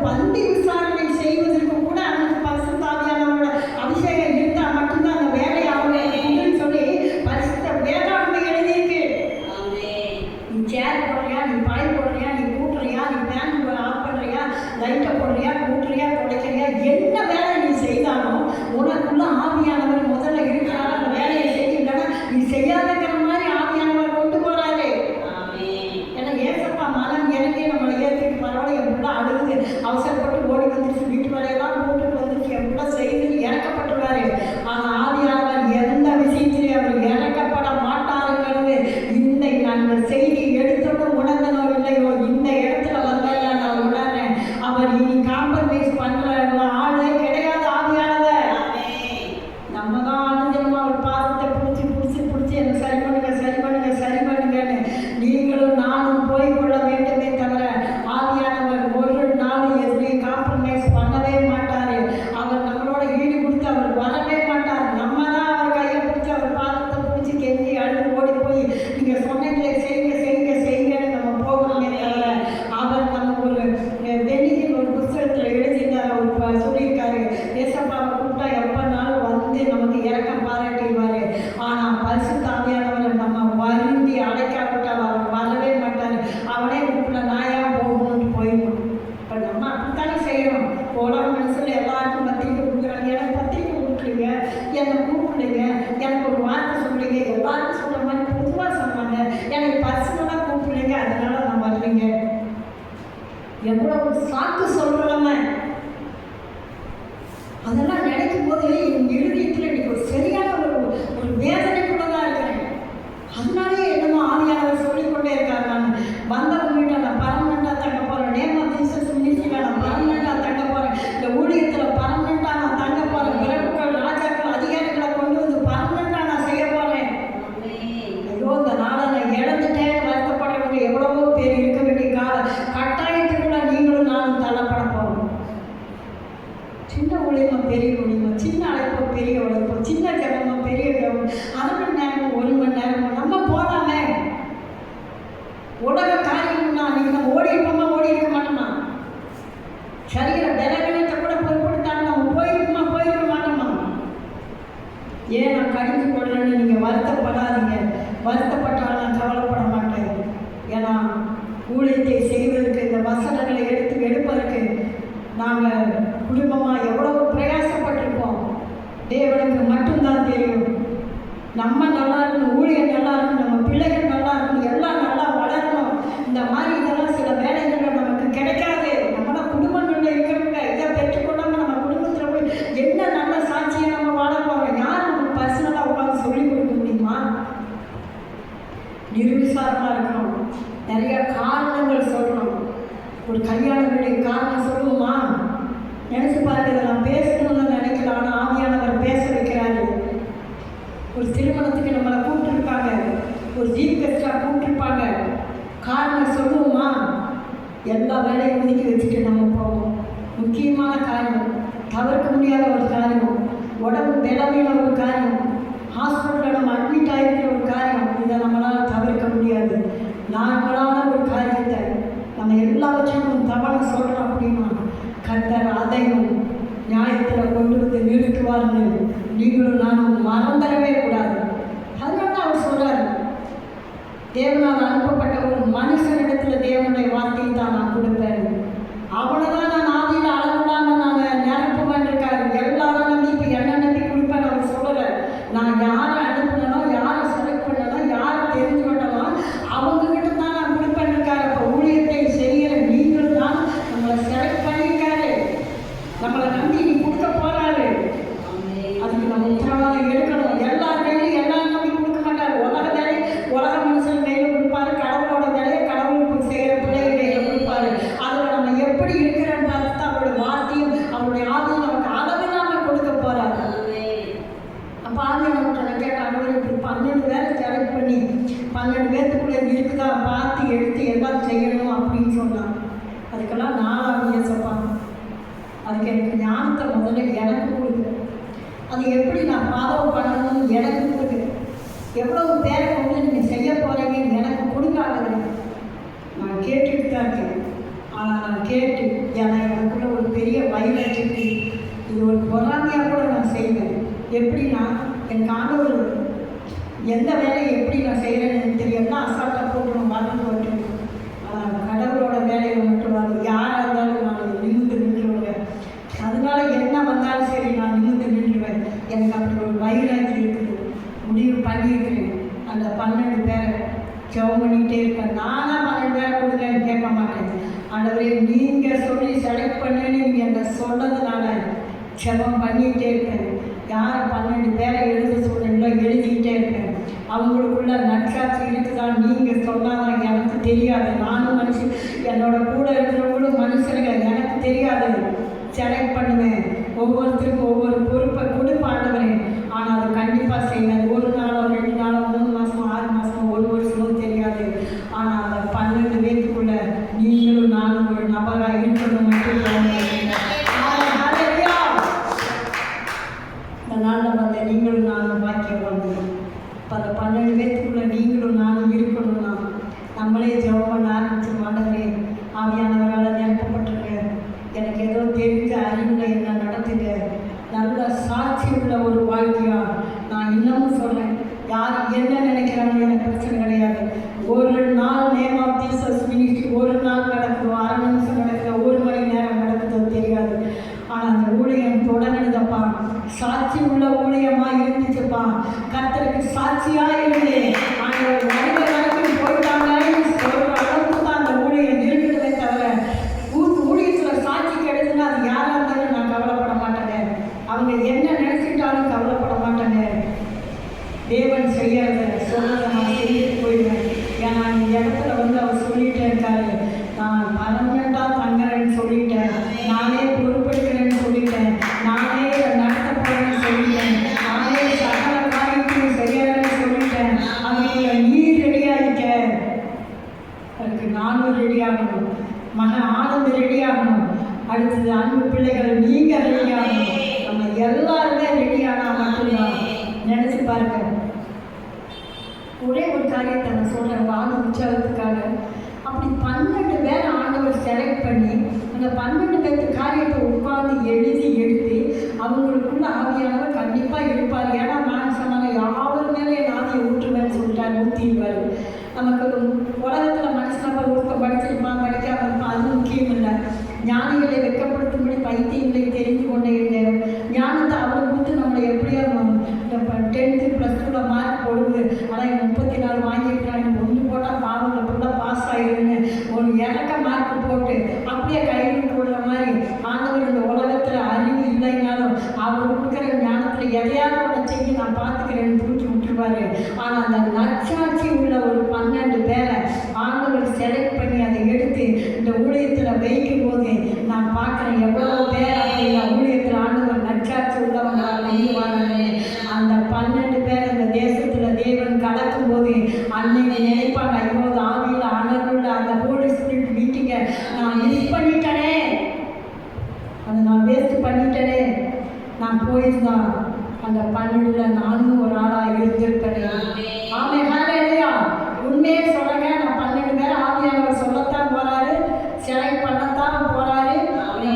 பந்தி விசாரணை செய்வதற்கு கூட அவனுக்கு பரிசுத்த ஆவியானவரோட அபிஷேகம் இருந்தால் மட்டும்தான் அந்த வேலையை அவங்க சொல்லி பரிசுத்த வேதாண்மை எழுதியிருக்கு. நீ சேர் போடுறியா, நீ பாய் போடுறியா, நீ கூட்டுறியா, நீ ஃபேன் ஆஃப் பண்ணுறியா, லைட்டை போடுறியா, கூட்டுறியா, துடைக்கிறியா, என்ன வேலை நீ செய்தாலும் உனக்குள்ள ஆவியானவர் முதல்ல இருக்கிறார். அந்த வேலையை செய்யலன்னா நீ செய்யாதக்கிற மாதிரி ஆவியானவர் கொண்டு போறாரு. ஏன்னா ஏசப்பா மனம் எனக்கே நம்மளை ஏற்றிட்டு பரவாயில்ல, என் பிள்ளை அழுகுது, அவசரப்பட்டு ஓடி வந்துருச்சு, வீட்டு வேலையெல்லாம் போட்டுட்டு வந்துருச்சு, என் பிள்ளை செய்து இறக்கப்பட்டுருவாரு. ஆனால் ஆவியானவர் எந்த விஷயத்திலையும் அவர் இறக்கப்பட மாட்டாருங்கிறது இன்னைக்கு நான் செய்தி எடுத்தோன்னு உணர்ந்தனோ இல்லையோ, இந்த இடத்துல வந்தால நான் உணர்றேன். அவர் இனி காம்ப்ரமைஸ் பண்ற ஆளே கிடையாது. ஆவியானவர் நம்ம தான் ஆனந்தமா ஒரு பாதத்தை பிடிச்சி என்ன சரி பண்ணுங்க, சரி பண்ணுங்க, சரி பண்ணுங்கன்னு நீங்களும் நானும் போய்கொள்ள வேண்டுமே தவிர ஆவியானவர் ஒரு நாள் எதுலையும் காம்ப்ரமைஸ் பண்ணவே மாட்டாரு. அவர் நம்மளோட ஈடு கொடுத்து அவர் வரவே மாட்டார். நம்ம தான் அவர் கையை பிடிச்சி அவர் பாதத்தை பிடிச்சி கெஞ்சி அழுது ஓடி போய் நீங்க சொன்னீங்களே செய்யுங்க செய்யுங்க செய்யுங்கன்னு நம்ம போகணுமே தவிர அவர் நம்ம ஒரு வெளியில் ஒரு புத்தகத்தில் எழுதினார். அவர் சொல்லியிருக்காரு, ஏசப்பாவை கூப்பிட்டா எப்பனாலும் வந்து நமக்கு இறக்கம் பாராட்டிடுவாரு. ஆனால் பரிசுத்த ஆவியானவர் நம்ம வருந்தி அடைக்காவிட்டால் அவர் வரவே மாட்டார். அவனே கூப்பிட நாயா போகணும்னு போயிடும். இப்போ நம்ம அப்படித்தானே செய்யணும். உலக மனுஷன் எல்லாருக்கும் பத்திரிக்கை கொடுக்குறாங்க, எனக்கு பத்திரிக்கை கொடுக்குறீங்க, என்னை கூப்பிடுங்க, எனக்கு ஒரு வார்த்தை சொல்லுங்க, எல்லாருக்கும் சொல்கிற மாதிரி பொதுவாக சொன்னாங்க, எனக்கு பர்சனலாக கூப்பிடுங்க, அதனால நான் வரலைங்க. எவ்வளோ சாக்கு சொல்கிறோம். அதெல்லாம் நினைக்கும் போது என் இருதயத்தில் எனக்கு ஒரு சரியான ஒரு வேதனைக்குள்ள தான் இருக்கிறேன். அதனாலே என்னமோ ஆவியானவர் சொல்லிக்கொண்டே இருக்காரு, நான் வந்தவங்ககிட்ட நான் பர்மனெண்ட்டாக தங்க போகிறேன், நேம் ஆஃப் ஜீசஸ் மினிஸ்ட்ரியில் நான் பர்மனெண்ட்டாக தங்க போகிறேன், இந்த ஊழியத்தில் பர்மனெண்ட்டாக நான் தங்க போகிறேன், பிரபுக்கள் ராஜாக்கள் அதிகாரிகளை கொண்டு வந்து பர்மனெண்ட்டாக நான் செய்ய போகிறேன். ஐயோ இந்த நாளை நான் இழந்துட்டேன் வருத்தப்படக்கூடிய எவ்வளவோ பேர் இருக்க வேண்டிய கட்டாயத்துக்குள்ள நீங்களும் நானும் தள்ளப்பட போகிறோம். சின்ன ஊழியமா பெரிய ஊழியமா, சின்ன அழைப்போ பெரிய உழைப்போ, சின்ன ஜபமா பெரிய ஜபம், 1/2 மணி நேரமோ 1 மணி நேரமோ நம்ம போகலாமே. உலக காரியம்னா அன்றைக்கி நம்ம ஓடி இருக்க மாட்டோமா? சரீர பலவீனத்தை கூட பொருட்படுத்தாமல் நம்ம போயிருக்க மாட்டோமா? ஏன் நான் கடிந்து கொள்றேன்னு நீங்கள் வருத்தப்படாதீங்க. வருத்தப்பட்டாலும் நான் கவலைப்பட மாட்டேன். ஏன்னா ஊழியத்தை செய்வதற்கு இந்த வசனங்களை எடுப்பதற்கு நாங்கள் குடும்பமாக எவ்வளவு பிரயாசப்பட்டிருக்கோம் தேவனுக்கு மட்டும்தான் தெரியும். நம்ம நல்லா இருக்கணும், ஊழியர் நல்லா இருக்கணும், நம்ம பிள்ளைகள் நல்லா இருக்கணும், எல்லாம் நல்லா வளரணும். இந்த மாதிரி இதெல்லாம் சில வேலைகள் நமக்கு கிடைக்காது. நம்மளோட குடும்பங்களில் இருக்கிறவங்க இதை பெற்றுக்கொள்ளாமல் நம்ம குடும்பத்தில் போய் என்ன நல்ல சாட்சியை நம்ம வாழ போகிறோம்? யார் நமக்கு பர்சனலாக உட்காந்து சொல்லிக் கொடுக்க முடியுமா? நிர்விசாரமாக இருக்கணும், நிறைய காரணங்கள் சொல்லணும். ஒரு கல்யாணத்துடைய காரணம் சொல்லுவோமா? நினைச்சு பாருங்க, நான் பேசணும்னு நினைக்கலாம், ஆனால் ஆவியானவர் பேச வைக்கிறாரு. ஒரு திருமணத்துக்கு நம்மளை கூப்பிட்டுருப்பாங்க, ஒரு ஜீப் கெஸ்டாக கூப்பிட்டுருப்பாங்க, காரணம் சொல்லுவோமா? எல்லா வேலையும் ஒதுக்கி வச்சுட்டு நம்ம போவோம். முக்கியமான காரியம், தவிர்க்க முடியாத ஒரு காரியம், உடம்பு பலவீன ஒரு காரியம், ஹாஸ்பிட்டலில் நம்ம அட்மிட் ஆகிருக்கிற ஒரு காரியம், இதை நம்மளால் தவிர்க்க முடியாது. நார்மலான ஒரு காரியத்தை நம்ம எல்லாவற்றையும் தவணை சொல்கிறோம் அப்படின்னா கர்த்தர் அதையும் நியாயத்தில் கொண்டு வந்து நிறுத்துவார்னு நீங்களும் நானும் மறந்துடவே கூடாது. அதனால அவர் சொல்கிறார், தேவனால் அனுப்பப்பட்ட ஒரு மனுஷனிடத்தில் தேவனுடைய வார்த்தையை தான் நான் கொடுப்பேன், அவ்வளோதான் நான் ஆதியில் அளவிடாமல் நான் நிரப்புவேன் இருக்காரு. எல்லாரும் நம்பி இப்போ என்ன நம்பி கொடுப்பேன் அவர் சொல்லலை. நான் யாரை அனுப்பினோ, யாரை செலக்ட் பண்ணனோ, யாரை தெரிஞ்சு பண்ணனோ அவங்கக்கிட்ட தான் நான் கொடுப்பேன் இருக்காரு. இப்போ ஊழியத்தை செய்கிற நீங்களும் தான் நம்மளை செலக்ட் பண்ணியிருக்காரு, நம்மளை நம்பி நீ கொடுக்க போகிறாரு. அதுக்கு நம்ம உத்தரவாதம் எடுக்கணும். எல்லார் கையிலும் எல்லாரும் நம்பி கொடுக்க மாட்டார். உலக மனுஷன் கையில் கொடுப்பாரு, கடவுளோட வேலையை கடவுளுக்கு செய்கிற பிள்ளைகள் கையில் கொடுப்பாரு. அதில் நம்ம எப்படி இருக்கிறோன்னு பார்த்து அவருடைய வார்த்தையும் அவருடைய ஆதியும் நமக்கு அளவில்லாமல் கொடுக்க போகிறாரு. அப்போ ஆதியை நம்ம கேட்டால் அவருக்கு 12 பேரை செலக்ட் பண்ணி 12 பேர்த்துக்குள்ளே இருக்குதா பார்த்து எடுத்து எல்லாம் செய்யணும் அப்படின்னு சொன்னான். அதுக்கெல்லாம் நாளாக ஏசப்பாங்க. அதுக்கு எனக்கு ஞானத்தை முதல்ல எனக்கு கொடுக்கு, அது எப்படி நான் ஃபாலோ பண்ணணும்னு எனக்கு கொடுக்கு, எவ்வளவு பேரை கொண்டு நீங்கள் செய்ய போகிறீங்கன்னு எனக்கு கொடுக்காதது. நான் கேட்டுட்டு தான் இருக்கேன். ஆனால் நான் கேட்டு எனக்குள்ள எனக்கு அப்படி ஒரு வைராகி இருக்குது. முடிவு பண்ணியிருக்கிறேன். அந்த 12 பேரை ஜெபம் பண்ணிகிட்டே இருப்பேன். நானாக 12 பேரை கொடுக்கலன்னு கேட்க மாட்டேன். ஆண்டவரே நீங்கள் சொல்லி செலக்ட் பண்ணுன்னு நீங்கள் என்ன சொன்னதுனால ஜெபம் பண்ணிகிட்டே இருப்பேன். யார் 12 பேரை எழுத சொல்கிறீங்களோ எழுதிக்கிட்டே இருப்பேன். அவங்களுக்குள்ள நற்சாட்சி இருக்குதான் நீங்கள் சொன்னாதான் எனக்கு தெரியாது. நானும் மனுஷன், என்னோட கூட இருக்கிறவங்களும் மனுஷனுங்க, எனக்கு தெரியாது. செலக்ட் பண்ணுவேன். ஒவ்வொருத்தருக்கும் ஒவ்வொரு பொறுப்பை கொடுப்பாண்டவரே. ஆனால் அது கண்டிப்பாக செய்வேன். ஒரு நாளோ 2 நாளோ 3 மாதமோ 6 மாதமோ 1 வருஷமோ தெரியாது. ஆனால் அந்த 12 பேருக்குள்ள நீங்களும் நானும் ஒரு நபராக இருக்கணும். இந்த நாளில் வந்த நீங்களும் நானும் பாக்கியம் பண்ணுவோம். இப்போ அந்த 12 பேருக்குள்ள நீங்களும் நானும் இருக்கணும்னா நம்மளே ஜெபம் பண்ண ஆரம்பிச்சு, ஆண்டவரே ஆவியானவரால் நிரப்பப்பட்டிருக்கேன், எனக்கு ஏதோ தெரிஞ்ச அறிவில் என்ன நடத்துங்க, நல்ல சாட்சி உள்ள ஒரு வாழ்க்கையா நான் இன்னமும் சொல்கிறேன். யார் என்ன நினைக்கிறாங்க எனக்கு பிரச்சனை கிடையாது. ஒரு நாள் நேம் ஆஃப் ஜீசஸ் மினிஸ்ட்ரி ஒரு நாள் நடக்குதோ, 1/2 நிமிஷம் நடக்குதோ, 1 மணி நேரம் நடக்குதோ தெரியாது. ஆனால் அந்த ஊழியம் தொடங்குதுப்பா, சாட்சி உள்ள ஊழியமாக இருந்துச்சுப்பா. கர்த்தருக்கு சாட்சியாக இருந்து ஆண்டவர் மனித வரைக்கும் போயிட்டாங்கன்னு சொல்கிற அளவுக்கு தான் அந்த ஊழியம் இருக்கிறதே தவிர, ஊழியத்தில் சாட்சி கிடைக்குதுன்னா அது யாராக இருந்தாலும் நான் கவலைப்பட மாட்டேங்க. அவங்க என்ன நினச்சிட்டாலும் கவலைப்பட மாட்டேங்க. தேவன் செய்யறத சொல்றதை நான் செய்துட்டு போயிடுவேன். ஏன்னா இந்த இடத்துல வந்து அவர் சொல்லிட்டே இருக்காரு, நான் பர்மனெண்ட்டாக தங்குறேன்னு சொல்லிட்டேன், நானே பொறுப்பெடுக்கிறேன்னு சொல்லிட்டேன், நானே நடத்த போறேன்னு சொல்லிட்டேன், நானே சகல காரியத்தையும் செய்யறேன்னு சொல்லிட்டேன். அதுக்கு நீ ரெடியாகிக்க, அதுக்கு நானும் ரெடியாகணும், மகன் ஆனந்து ரெடியாகணும், அடுத்தது அன்பு பிள்ளைகள் நீங்கள் ரெடியாகணும். நம்ம எல்லாருமே ரெடியானா மட்டும்தான். நினச்சி பாருங்க. ஒரே ஒரு காரியத்தை நான் சொல்கிறேன் வாங்க உற்சாகத்துக்காக. அப்படி 12 பேரை ஆண்டவர் செலக்ட் பண்ணி அந்த 12 பேர்த்து காரியத்தை உட்கார்ந்து எழுதி எடுத்து அவங்களுக்குள்ள ஆவியானவர் கண்டிப்பாக இருப்பார். ஏன்னா நான் சொன்னாங்க யாவர் மேலே என் ஆவியை ஊற்றுவேன்னு சொல்லிட்டார், ஊற்றிடுவார். நமக்கு உலகத்தில் மனுஷனை ஊற்ற படிச்சிருப்பான் படிக்காம இருப்பான், அது முக்கியம் இல்லை. ஞானிகளை வெட்கப்படுத்தும்படி பைத்தியங்களை தெரிந்து கொண்டே இருந்தேன். ஞானத்தை அவரை கொடுத்து நம்மளை எப்படியோ 10th +2 மார்க் போடுது, ஆனால் 34 வாங்கியிருக்கிறாங்க, 1 போட்டால் பாவங்களை ஃபுல்லாக பாஸ் ஆகிடுன்னு ஒரு இறக்க மார்க் போட்டு அப்படியே கையில் போடுற மாதிரி ஆண்டவர் இந்த உலகத்தில் அறிவு இல்லைனாலும் அவர் கொடுக்குற ஞானத்தில் எதையாவது ஒன்று செய்ய நான் பார்த்துக்கிறேன்னு தூக்கி விட்டுருவாரு. ஆனால் அந்த நற்சாட்சி உள்ள ஒரு 12 பேரை ஆண்டவர் செலக்ட் பண்ணி அதை எடுத்து இந்த ஊழியத்தில் வைக்கும் போது நான் பார்க்குறேன் எவ்வளோ பேர் அப்படின்னா ஊழியத்தில் ஆண்டவர் நற்சாட்சி உள்ளவங்களாக வைக்குவாங்க. அந்த 12 பேர் இந்த தேசத்தில் தேவன் கலக்கும் போது அன்னைக்கு நினைப்பாங்க, ஐயோ ஆவியில் அனருள்ள அந்த ஹோலி ஸ்பிரிட் மீட்டிங்கை நான் மிஸ் பண்ணிட்டேனே, அதை நான் வேஸ்ட் பண்ணிட்டேனே, நான் போயிருந்தான் அந்த 12ல் நானும் ஒரு ஆளாக இருந்திருக்கிறேன். ஆமே ஹல்லேலூயா. உண்மையே சொல்லுங்க, நான் 12 பேர் ஆவியானவர் சொல்லத்தான் போறாரு, செலக்ட் பண்ணத்தான் போறாரு.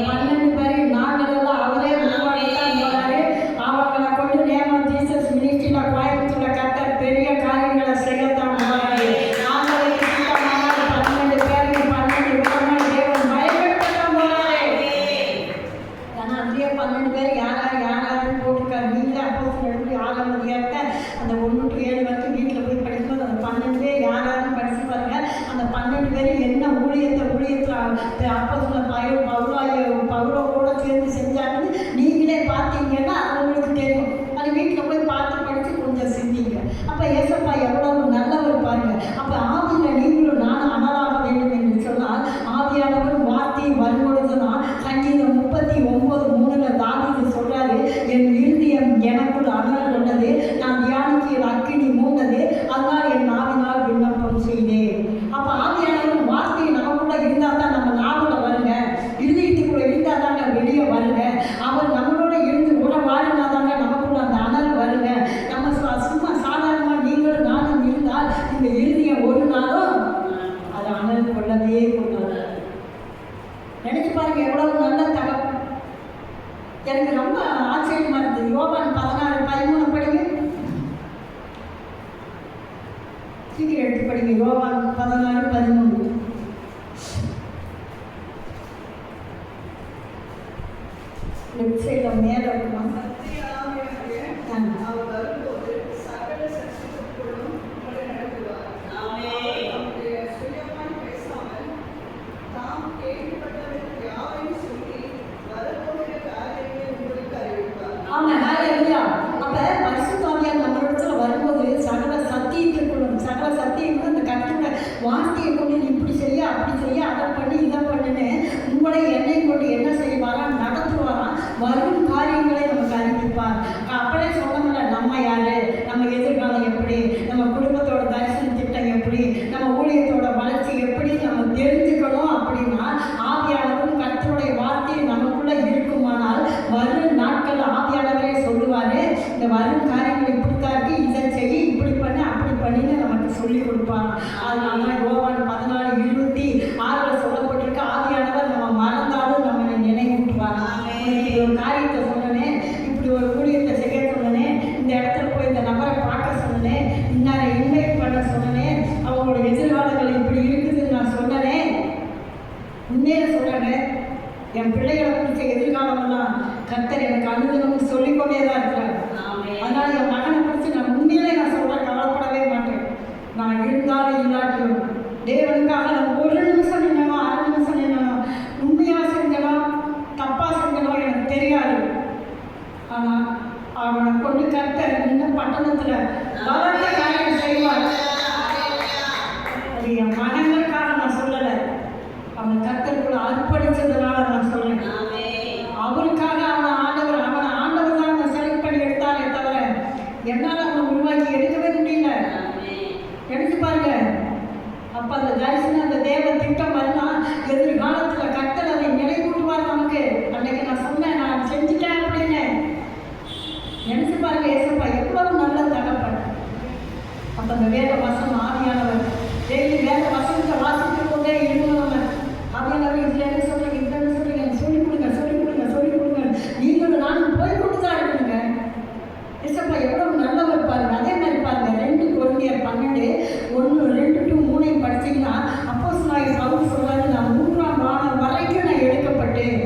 12 பேரையும் நாங்களெல்லாம் அவரே உருவாக்கத்தான் போறாரு. அவங்களை கொண்டு நேம் ஆஃப் ஜீசஸ் மினிஸ்ட்ரியில் கோயம்புத்தூரில் கர்த்தர் பெரிய காரியங்களை செய்யத்தான் போறாரு. ஆண்டவருக்கு சித்தமானால் 12 பேரையும் 12 விதமாக தேவன் பயன்படுத்தத்தான் போறாரு. ஏன்னா அதுலேயே 12 பேர் யாராருன்னு போட்டிருக்காரு. நீங்களே அப்போஸ்தலர் 6ஆம் அதிகாரத்தை அந்த 1 to 7 வரைக்கும் வீட்டில் போய் படிக்கும்போது அந்த 12 பேர் யாராருன்னு படிச்சு பாருங்க. அந்த 12 பேர் என்ன ஊழியத்தில் அப்போஸ்தலர் பவுலோட சேர்ந்து செஞ்சாங்கன்னு நீங்களே பார்த்தீங்கன்னா உங்களுக்கு தெரியும். அது வீட்டில் போய் பார்த்து படித்து கொஞ்சம் சிந்திங்க. அப்போ ஏசப்பா எவ்வளவு நல்லவர் பாருங்க. அப்போ ஆவியில் நீங்களும் நானும் அனலாக வேண்டும் என்று சொன்னால் ஆவியானவர் வார்த்தை வரும்பொழுது தான் சங்கீதம் 39:3 தாவீது சொல்றாரு, என் இருதயம் எனக்குள் அனல் கொண்டது, நான் தியானிக்கையில் அக்கினி மூண்டது, அதனால் என் நாவினால் விண்ணப்பம் செய்தேன். அப்போ ஆவியானவர் வார்த்தை நமக்குள்ள இருந்தால் தான் நம்ம நாவில் வருங்க, இருதயத்துக்குள்ள இருந்தால் தாங்க வெளியே வருங்க. அவர் நம்மளோட இருந்து உணவாடினா தாங்க நமக்குள்ள அந்த அனல் வருங்க. நம்ம சும்மா சாதாரணமாக நீங்களும் நானும் இருந்தால் இந்த இருதயம் ஒரு நாளும் அது அனல் கொள்ளவே கொள்ளாது. நினைச்சு பாருங்க எவ்வளவு நல்ல தகவல். எனக்கு ரொம்ப ஆச்சரியமா இருந்தது. யோவான் 16:13 படிங்க, சீக்கிரம் எடுத்து படிங்க. யோவான் 16:13 லெஃப்ட் சைடில் மேலே இருக்குமா? வார்த்தையை கொண்டு நீ இப்படி செய்ய அப்படி செய்ய அதை பண்ணி இதை பண்ணுன்னு உங்களை என்னை கொண்டு என்ன செய்வாராம், நடத்துவாராம். வரும் காரியங்களை நமக்கு அறிவிப்பார். அப்படியே சொன்னோம்ல, நம்ம யாரு, நம்ம எதிர்காலம் எப்படி, நம்ம குடும்பத்தோட தரிசன திட்டம் எப்படி, நம்ம ஊழியத்தோட வளர்ச்சி எப்படி நம்ம தெரிஞ்சுக்கணும் அப்படின்னா ஆவியானவரும் கர்த்தருடைய வார்த்தை நமக்குள்ள இருக்குமானால் வரும் நாட்கள் ஆவியானவரே சொல்லுவாரு, இந்த வரும் காரியங்கள் இப்படித்தான் இருக்கு, இதை செய்ய, இப்படி பண்ணு அப்படி பண்ணின்னு நமக்கு சொல்லி கொடுப்பாங்க. அதனால யோவான் 14:26 சொல்லப்பட்டிருக்கு, ஆவியானவர் நம்ம மறந்தாலும் நம்மளை நினைவூட்டுவாங்க. ஒரு காரியத்தை சொன்னனே, இப்படி ஒரு ஊழியத்தை செய்ய சொன்னனே, இந்த இடத்துல போய் இந்த நபரை பார்க்க சொன்னனே, இன்னாரை இன்வைட் பண்ண சொன்னனே, அவங்களோட எதிர்காலங்கள் இப்படி இருக்குதுன்னு நான் சொன்னனே, உண்மையில சொல்றேங்க, என் பிள்ளைகளை குறித்த எதிர்காலமெல்லாம் கர்த்தர் எனக்கு அனுதினமும் சொல்லிக்கொண்டே தான் இருக்கிறார். அதனால என் மகனை குறித்து நான் உண்மையிலே நான் சொல்றேன், கவலைப்படவே மாட்டேன். நான் இருந்தாலும் இல்லாட்டியும் தேவனுக்காக நான் ஒரு நிமிஷம் நின்னனோ, அரை நிமிஷம் நின்னனோ, உண்மையா செஞ்சனோ தப்பா செஞ்சனோ எனக்கு தெரியாது. ஆனால் அவனை கொண்டு கர்த்தர் இன்னும் பட்டணத்துல பலத்த காரியம் செய்வார். அது என் மகன்களுக்காக நான் சொல்லலை, அவன் கர்த்தருக்குள்ள அர்ப்பணிச்சதுனால நான் சொல்றேன். அவருக்காக அவனை ஆண்டவர் தான் அவனை செலக்ட் பண்ணி எடுத்தாரே தவிர என்னால் அவனை உருவாக்கி எடுக்கவே முடியல. எடுத்து பாருங்க. அப்ப அந்த தரிசனம், அந்த தேவ திட்டம் வரலாம், எதிர்காலத்துல கர்த்தர் அதை நினைவூட்டுவார் நமக்கு. அன்னைக்கு நான் சொன்னேன், நான் செஞ்சுட்டேன் அப்படின்னு. நினைச்சு பாருங்க, ஏசப்பா எவ்வளவு நல்ல தகப்பன். அப்ப அந்த வேத வசனம் ஆவியானவர் டெய்லி வேத வசனத்தை வாசித்து கொண்டே இருந்தவங்க ஆவியானவர் இதுல என்ன சொல்றீங்க, இதுல என்ன சொல்றீங்க, சொல்லிக் கொடுங்க சொல்லிக் கொடுங்க சொல்லிக் கொடுங்க. நீங்களும் நானும் போய் கொடுத்துதான் இருக்குங்க. ஏசப்பா எவ்வளவு நல்லவர் பாருங்க. அதே மாதிரி பாருங்க, 2 கொரிந்தியர் 12:1-2-3 படிச்சீங்கன்னா அப்போஸ்தலனாகிய பவுல் சொல்றாரு, நான் 3ஆம் வானம் வரைக்கும் நான் எடுக்கப்பட்டேன்.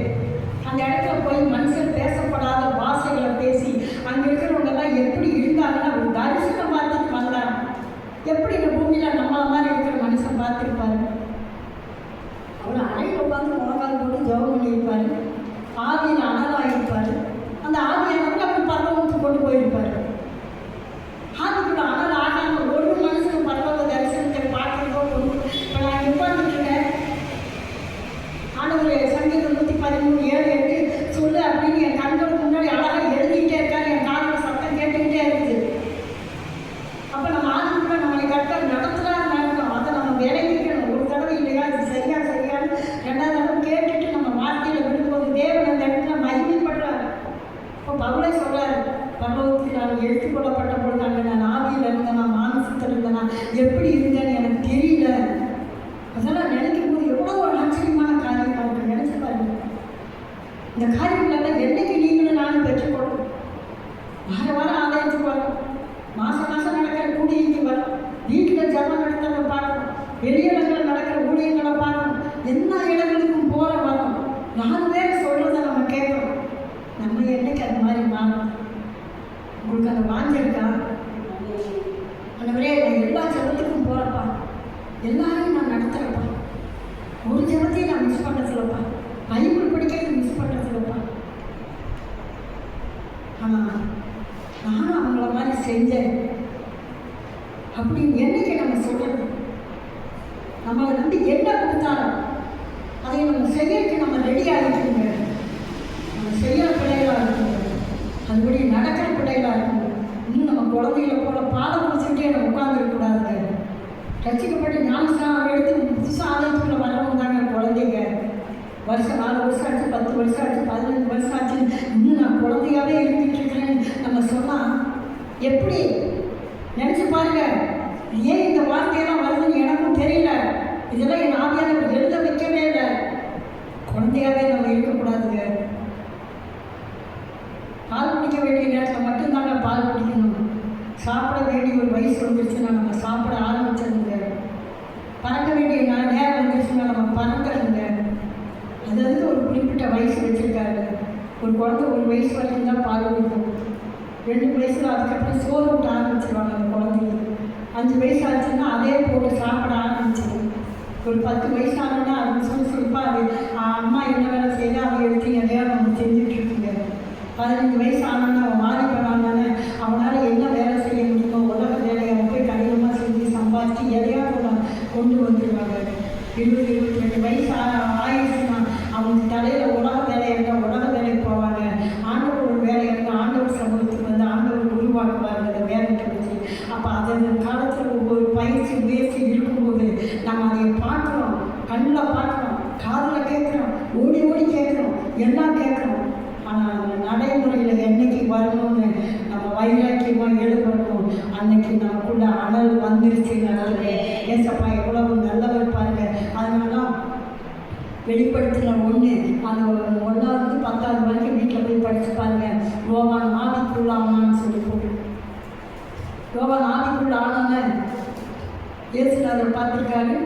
அந்த இடத்துல போய் மனுஷன் பேசப்படாத பாஷைகளை பேசி அங்கே இருக்கிறவங்க எல்லாம் எப்படி இருந்தாங்கன்னா ஒரு தரிசனம் பார்த்துட்டு வந்தாங்க. எப்படி இந்த பூமியில நம்மள மாதிரி இருக்கிற மனுஷன் பார்த்துருப்பாரு. அவர் அறையில் உட்காந்து முழங்கால் போட்டு ஜெபம் பண்ணியிருப்பாரு. ஆவியில் அனலாயிருப்பாரு. அந்த ஆவியை வந்து அவர் பரலோகத்துக்கு கொண்டு போயிருப்பாரு. ஆவிக்குள்ள அனல் ஆகாம ஒரு மனுஷன் பரலோக தரிசனத்தை பார்க்கிறதோ கொண்டு. இப்போ நான் உட்காந்துட்டு இருக்கேன், ஆண்டவர் சங்கீதம் 113:7-8 சொல்லு அப்படின்னு என் கண்களுக்கு முன்னாடி அழகாக எழுதிக்கிட்டே இருக்காரு. என் காதில் சத்தம் கேட்டுக்கிட்டே இருக்குது. அப்போ நம்ம ஆண்டுக்குள்ள நம்மளை கரெக்டாக நடத்துகிறாரு நடக்கணும். அதை நம்ம விளைவிக்கணும். ஒரு தடவை இல்லையா இது சரியா சரியான்னு 2வது தடவை கேட்டுட்டு நம்ம வார்த்தையில் விடும்போது தேவன் அந்த இடத்துல மகிமைப்படுறாரு. இப்போ பவுலே சொல்றாரு, பரலோகத்துக்கு நான் எடுத்துக்கொள்ளப்பட்ட பொழுது அங்கே நான் ஆவியில் இருந்தேனா, மானசத்தில் இருந்தேனா, எப்படி இருந்தேன்னு எனக்கு தெரியல. அதெல்லாம் நினைக்கும் போது எவ்வளோ ஒரு ஆச்சரியமான காரியமாக இருக்கு. நினைச்சு பாருங்க, இந்த காரியங்களெல்லாம் என்னைக்கு நீங்களும் நானும் பெற்றுக்கொள்ளும். வாரம் ஆலயத்துக்கு வரும், மாதம் நடக்கிற கூடியைக்கு வரும், வீட்டில் ஜபம் நடக்கிறத பார்க்கணும், வெளியிடங்களில் நடக்கிற ஊழியங்களை பார்க்கணும், எல்லா இடங்களுக்கும் போகிற வரும். 4 பேர் சொல்கிறத நம்ம கேட்கணும். நம்ம என்னைக்கு அது மாதிரி மாறணும்? உங்களுக்கு அந்த வாஞ்சிருக்கா? அந்த மாதிரியே நான் எல்லா ஜபத்துக்கும் போகிறப்பா, எல்லாரையும் நான் நடத்துகிறப்பா, ஒரு ஜபத்தையும் நான் மிஸ் பண்ணுறதில்லப்பா, பைபிள் படிக்கிறது மிஸ் பண்ணுறதில்லப்பா. ஆனால் நானும் அவங்கள மாதிரி செஞ்சேன் அப்படின்னு என்னைக்கு நம்ம சொல்கிறது? நம்மளை வந்து என்ன கொடுத்தாலும் அதை நம்ம செய்யறதுக்கு நம்ம ரெடியாக இருக்குங்க. நம்ம செய்கிற பிள்ளைகளாக இருக்குங்க, அதுபடி நடக்கிற பிள்ளைகளாக இருக்குங்க. இன்னும் நம்ம குழந்தைகளை போல பாடம் குடிச்சுக்கிட்டே நம்ம உட்காந்துருக்கக்கூடாதுங்க. ரசிக்கப்பட்டு ஞானஸ்தானம் எடுத்து புதுசாக ஆலயத்துக்குள்ள வரவங்க தாங்க குழந்தைங்க. வருஷம் 4 வருஷம் ஆச்சு, 10 வருஷம் ஆச்சு, 15 வருஷம் ஆச்சு, இன்னும் நான் குழந்தையாகவே இருந்துட்டு இருக்கிறேன்னு நம்ம சொன்னால் எப்படி? நினச்சி பாருங்க. ஏன் இந்த வார்த்தையெல்லாம் வருதுன்னு எனக்கும் தெரியல. இதெல்லாம் என் ஆவியானவர் எழுத வைக்கவே இல்லை. குழந்தையாகவே நம்ம இருக்கக்கூடாதுங்க. பால் குடிக்க வேண்டிய நேரத்தில் மட்டும்தாங்க பால் குடிக்கணும். சாப்பிட வேண்டிய ஒரு வயசு வந்துருச்சுன்னா நம்ம சாப்பிட ஆரம்பிச்சிருங்க. பறக்க வேண்டிய நேரம் வந்துருச்சுன்னா நம்ம பறந்துடுங்க. அது வந்து ஒரு குறிப்பிட்ட வயசு வச்சுருக்காரு. ஒரு குழந்தை 1 வயசு வரைக்கும் தான் பால் குடிக்கும். 2 வயசில் அதுக்கப்புறம் சோறு விட்டு ஆரம்பிச்சிருவாங்க அந்த குழந்தைங்க. 5 வயசு ஆச்சுன்னா அதே போட்டு சாப்பிட ஆரம்பிச்சிடும். ஒரு 10 வயசு ஆனோன்னா அது சுறுசுறுப்பாக அது அம்மா என்ன வேலை செய்ய அதை எடுத்து எதையா நம்ம செஞ்சுட்ருக்குங்க. 15 வயசு ஆனோன்னா அவன் மாறி பண்ணான்னு அவனால் என்ன வேலை செய்ய முடியுமோ உலக வேலையை அவன் போய் கடினமாக செஞ்சு சம்பாதிச்சு எதையா கொண்டு வந்து எல்லாம் கேட்குறோம். ஆனால் அந்த நடைமுறையில் என்னைக்கு வரணும்னு நம்ம வைராக்கியமாக எழுதணும். அன்னைக்கு நமக்குள்ள அனல் வந்துருச்சு. நல்லது ஏசப்பா எவ்வளவு நல்லவர் பாருங்க. அதனால வெளிப்படுத்தின 1 அந்த 1வது 10வது வரைக்கும் வீட்டில் போய் படிச்சு பாருங்க. யோவான் ஆவிக்குள்ளானான்னு சொல்லி போட்டு யோவான் ஆவிக்குள்ள ஆனவங்க இயேசுநாதர் பார்த்துருக்காரு,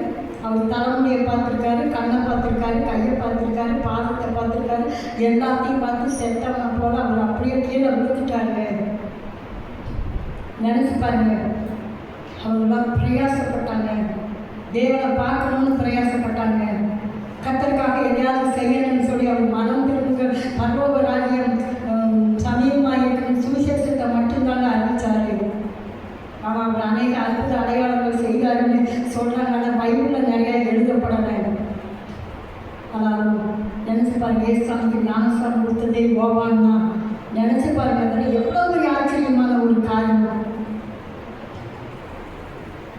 அவர் தலைமுடியை பார்த்துருக்காரு, கண்ணை பார்த்துருக்காரு, கையை பார்த்துருக்காரு, பாதத்தை பார்த்துருக்காரு, எல்லாத்தையும் பார்த்து செத்தவனை போல அவர் அப்படியே கீழே விழுந்துட்டாரு. நினச்சி பாருங்க. அவங்களாம் பிரயாசப்பட்டாங்க, தேவனை பார்க்கணும்னு பிரயாசப்பட்டாங்க, கர்த்தருக்காக எதையாவது செய்யணும்னு சொல்லி அவர் மனம் திரும்ப பரலோக ராஜ்யம் சமீபமாக இருக்குன்னு சுவிசேஷத்தை மட்டும்தாங்க அறிவிச்சாரு. ஆனால் அவர் அநேக அற்புத அடையாளங்கள் செய்தாருன்னு சொல்கிறாங்க. ஆனால் பைபிளில் நிறைய எழுதப்படலை. ஆனாலும் நினச்சி பாருங்க, ஏசாமிக்கு ஞானஸ்தானம் கொடுத்ததே யோவான் தான். நினச்சி பாருங்க, அதில் எவ்வளோ பெரிய ஆச்சரியமான ஒரு காரியம்.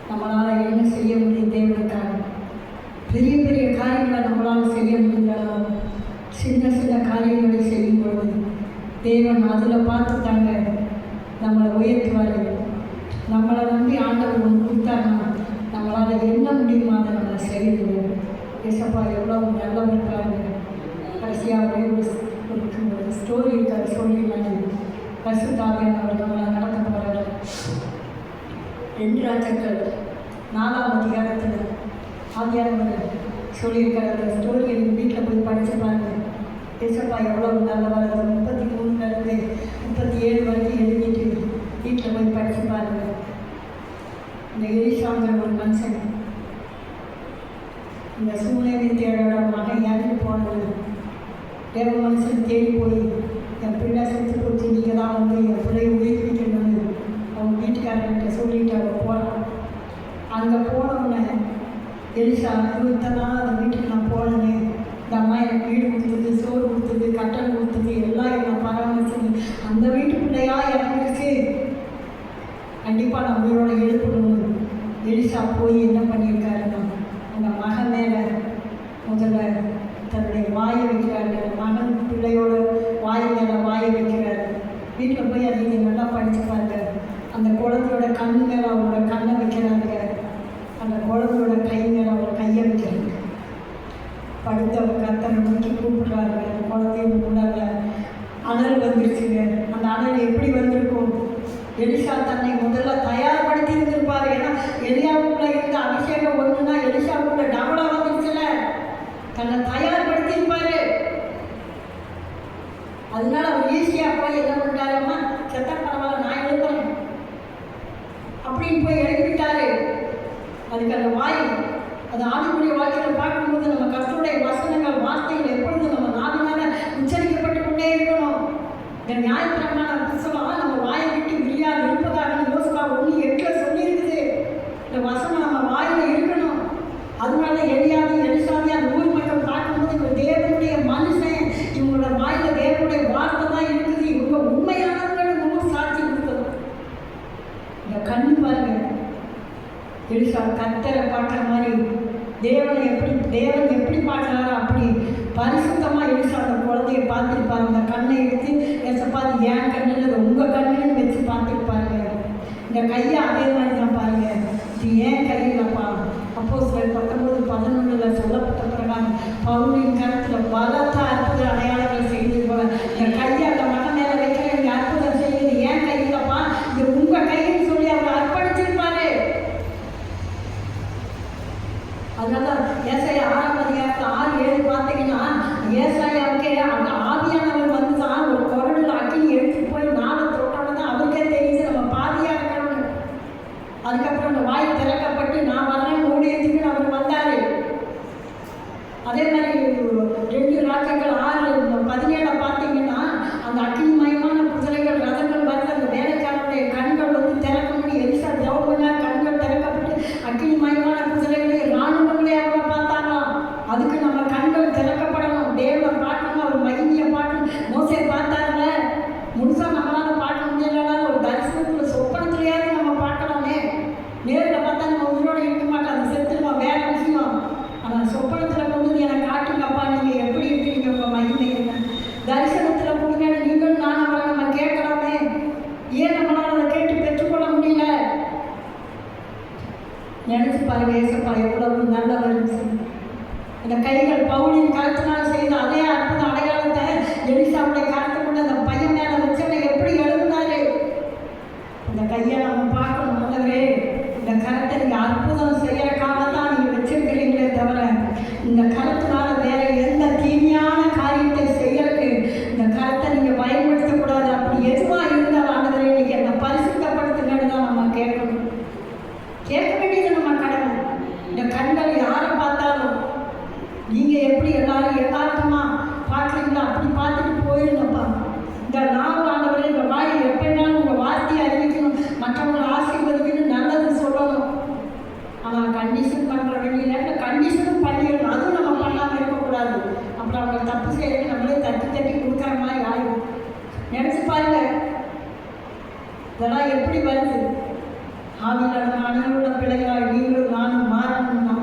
நம்மளால் என்ன செய்ய முடியும் தேவனுக்காக? பெரிய பெரிய காரியங்களை நம்மளால் செய்ய முடிந்தாலும் சின்ன சின்ன காரியங்களை செய்யும்பொழுது தேவன் அதில் பார்த்து தாங்க நம்மளை உயர்த்துவார். நம்மளை நம்பி ஆண்டவர் ஒன்று கொடுத்தாருன்னா நம்மளால் என்ன முடியுமோ அதை நம்மளை செய்யணும். ஏசப்பா எவ்வளோ நல்லவங்க இருக்காங்க. கடைசியாக ஒரு ஸ்டோரி இருக்காது, சொல்லி நான் பரிசுத்தாவியான அவர் நம்மளை நடத்த போகிறார். 2 ராஜாக்கள் 4ஆம் அதிகாரத்தில் ஆவியானவர் சொல்லியிருக்கிற அந்த ஸ்டோரி எங்கள் வீட்டில் போய் படித்து பாருங்க. ஏசப்பா எவ்வளோ நல்லவர். 33லேருந்து 37 வரைக்கும் எழுதிட்டு வீட்டில் போய் படித்து பாருங்க. இந்த எலிசாங்கிற ஒரு மனுஷன் இந்த சூழ்நிலை தேவையோட மகன் இறந்து போனது. தேவ மனுஷன் தேடி போய் என் பிள்ளை செத்து போச்சு, நீங்கள் தான் வந்து என் பிள்ளையை உயிர்ப்பிக்கணும்னு அவங்க வீட்டுக்காரர்கிட்ட சொல்லிட்டு அவங்க போகிறான். அங்கே போனவுடனே எலிசா இத்தனால அந்த வீட்டுக்கு நான் போனேன்னு இந்த அம்மா எனக்கு வீடு கொடுத்தது, சோறு கொடுத்தது, கட்டல் கொடுத்தது, எல்லாம் என்னை பராமரிச்சது, அந்த வீட்டு பிள்ளையா இறந்துருச்சு, கண்டிப்பாக நான் உயிரோட எழுப்பணும். எலிசா போய் என்ன பண்ணியிருக்காருன்னா அந்த மகன் மேலே முதல்ல தன்னுடைய வாயை வைக்கிறாரு. மகன் பிள்ளையோட வாய் மேலே வாயை வைக்கிறாரு. வீட்டில் போய் அதை நீங்கள் நல்லா படித்து பாருங்க. அந்த குழந்தையோட கண்ணு மேலே அவங்களோட கண்ணை வைக்கிறாங்க. அந்த குழந்தையோட கை மேலே அவங்க கையை வைக்கிறாங்க. படுத்து அவங்க கத்தனை நோக்கி கூப்பிடுறாங்க. அந்த குழந்தைய முன்னால அனல் வந்துருச்சுங்க. அந்த அனல் எப்படி வந்திருக்கும்? எலிசா தன்னை முதல்ல தயார்படுத்தி இருந்திருப்பார். ஏன்னா எலியாவுக்குள்ள இருந்த அபிஷேகம் ஒன்றுனா எலிசாவுக்குள்ள டபுளா வந்துருச்சுல, தன்னை தயார்படுத்தி இருப்பாரு. அதனால அவர் ஈஸியாக போய் என்ன பண்ணிட்டாருன்னா, செத்த பரவாயில்ல நான் எழுப்புறேன் அப்படின்னு போய் எழுப்பிட்டாரு. அதுக்கு அந்த வாய் அது ஆவிக்குரிய வாழ்க்கையில் பார்க்கும்போது நம்ம கர்த்தருடைய வசனங்கள் வார்த்தைகள் எப்பொழுதும் நம்ம நாவினால உச்சரிக்கப்பட்டு கொண்டே இருக்கணும். இந்த நியாயப்பிரமான புத்தகம் நம்ம வாயை விட்டு விரியாது இருப்பதாக யோசுவா 1:8 சொல்லியிருக்குது. இந்த வசனம் நம்ம வாயில் இருக்கணும். அதனால எலிசாவி அந்த ஊர் மக்கள் பார்க்கும்போது இவங்க தேவனுடைய மனுஷன், இவங்களோட வாயில் தேவனுடைய வார்த்தை தான் இருக்குது, இவங்க உண்மையானவர்கள் ஊர் சாட்சி கொடுத்தது. இந்த கண்ணு பாருங்க, எலிசா கர்த்தரை பார்க்குற மாதிரி தேவன் எப்படி பார்க்குறாரோ அப்படி பரிசுத்தமாக எலிசா அந்த குழந்தைய பார்த்துருப்பாரு. அந்த கண்ணை எடுத்து ஏசப்பா அது என் கண்ணில் அது உங்கள் கண்ணுன்னு வச்சு பார்த்துருப்பாருங்க. இந்த கையை அதே மாதிரி தான் பாருங்க, இது ஏன் கையிலப்பா. அப்போஸ்தலர் 19:11 சொல்லப்பட்ட பிரகாரம் பவுலின் கருத்தில் பலத்த அற்புத அடையாளங்கள் செய்திருப்பாங்க. இந்த கையை அந்த மகன் மேலே வைக்கிற இந்த அற்புதம் செய்யுது ஏன் கையிலப்பா, இது உங்கள் கைன்னு சொல்லி அவர் அர்ப்பணிச்சிருப்பாரு. அதனால ஏசாயா 6ஆம் அதிகாரத்தில் 6-7 பார்த்தீங்கன்னா ஏசாயாவுக்கே அந்த ஆவியானவர் வந்து தான் ஒரு குரலில் அக்கினி எடுத்துட்டு போய் நாளை தொட்டோன்னு தான் அவருக்கே தெரியுது நம்ம பாதியாக இருக்கணும். பாருங்க ஏசப்பா எவ்வளவு நல்லவர். அந்த கைகள் பவுலின் கருத்தினால் செய்த அதே அற்புத அடையாளத்தை எலிசாவுடைய கருத்துக்குள்ள அந்த பையன் மேல வச்சவனை எப்படி எழுதினாரு. அந்த கையை நம்ம பார்க்கணும். நல்லவரே, இந்த கருத்தை நீங்க அற்புதம் செய்யறதுக்காக தான் நீங்க வச்சிருக்கிறீங்களே தவிர இந்த கருத்தினால வேற எந்த தீமையான காரியத்தை செய்யறதுக்கு இந்த கருத்தை நீங்க பயன்படுத்தக்கூடாது. அப்படி எதுவா இருந்தால் ஆண்டவரே நீங்க என்னை பரிசுத்தப்படுத்துங்கன்னு தான் நம்ம கேட்கணும். கேட்க வேண்டியது நம்ம கடமை. இந்த கண்கள் யாரை பார்த்தாலும் நீங்க எப்படி எல்லாரும் யதார்த்தமா பார்க்குறீங்களா அப்படி பார்த்துட்டு போயிருந்தப்பா. இந்த நாள் ஆண்டவரே இந்த வாய் எப்படினாலும் உங்க வார்த்தையை அறிவிக்கணும், மற்றவங்களை ஆசீர்வதிக்கணும், நல்லது சொல்லணும். ஆனால் கண்டிஷன் பண்ணுற வேண்டிய நேரத்தில் கண்டிஷனும் பண்ணிடணும். அதுவும் நம்ம பண்ணாமல் இருக்கக்கூடாது. அப்புறம் அவங்க தப்பு செய்யறது நம்மளே தட்டி தட்டி கொடுக்குற மாதிரி ஆயிடும். நினச்சி பாருங்க இதெல்லாம் எப்படி வருது. ஆவியான அணுகுள்ள பிள்ளைகளாய் நீங்களும் நானும் மாறணும்னா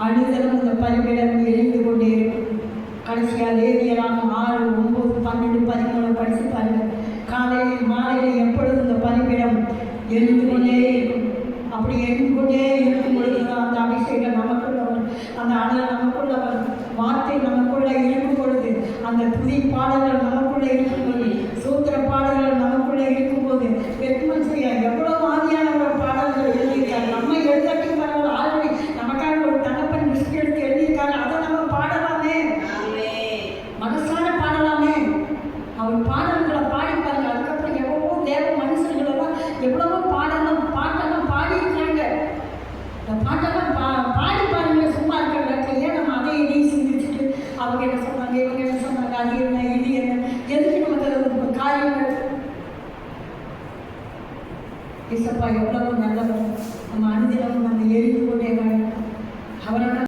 அணுதலும் இந்த பரிமிடம் எரிந்து கொண்டே இருக்கும். கடைசியாக லேவியரான 6, 9, 12, 13 படித்து பாருங்கள். காலையில் மாலையில் எப்பொழுதும் இந்த பரிமிடம் எரிந்து கொண்டே இருக்கும். அப்படி எரிந்து கொண்டே இருக்கும் பொழுது தான் அந்த அபிஷேகம் நமக்குள்ளவர், அந்த அனல் நமக்குள்ளவர், வார்த்தை நமக்குள்ள இருக்கும் பொழுது, அந்த துதி பாடல்கள் நமக்குள்ளே இருக்கும் போது, சூத்திர பாடல்கள் நமக்குள்ளே இருக்கும் போது, வெட்மன் செய்ய எவ்வளோ ஆதியானவர் பாடல்கள் எழுதியிருக்காரு. நம்ம எழுதட்டி பரவாயில்ல, ஆல்ரெடி நமக்காக ஒரு தகப்பன் லிஸ்ட் எடுத்து எழுதியிருக்காரு. அதை நம்ம பாடலாமே, மனசார பாடலாமே. அவர் பாடல்களை பாடி பாருங்க. அதுக்கப்புறம் எவ்வளவோ தேவ மனுஷர்களெல்லாம் எவ்வளவோ பாட்டெல்லாம் பாடியிருக்காங்க. இந்த பாட்டெல்லாம் பாடி பாருங்க. சும்மா இருக்கிற ஏன் நம்ம அதை இதையும் சிந்திச்சுட்டு அவங்க என்ன சொன்னாங்க, இவங்க என்ன சொன்னாங்க, அது என்ன இது என்ன, எதுக்கு நமக்கு காரியங்கள். இசப்பா எவ்வளவு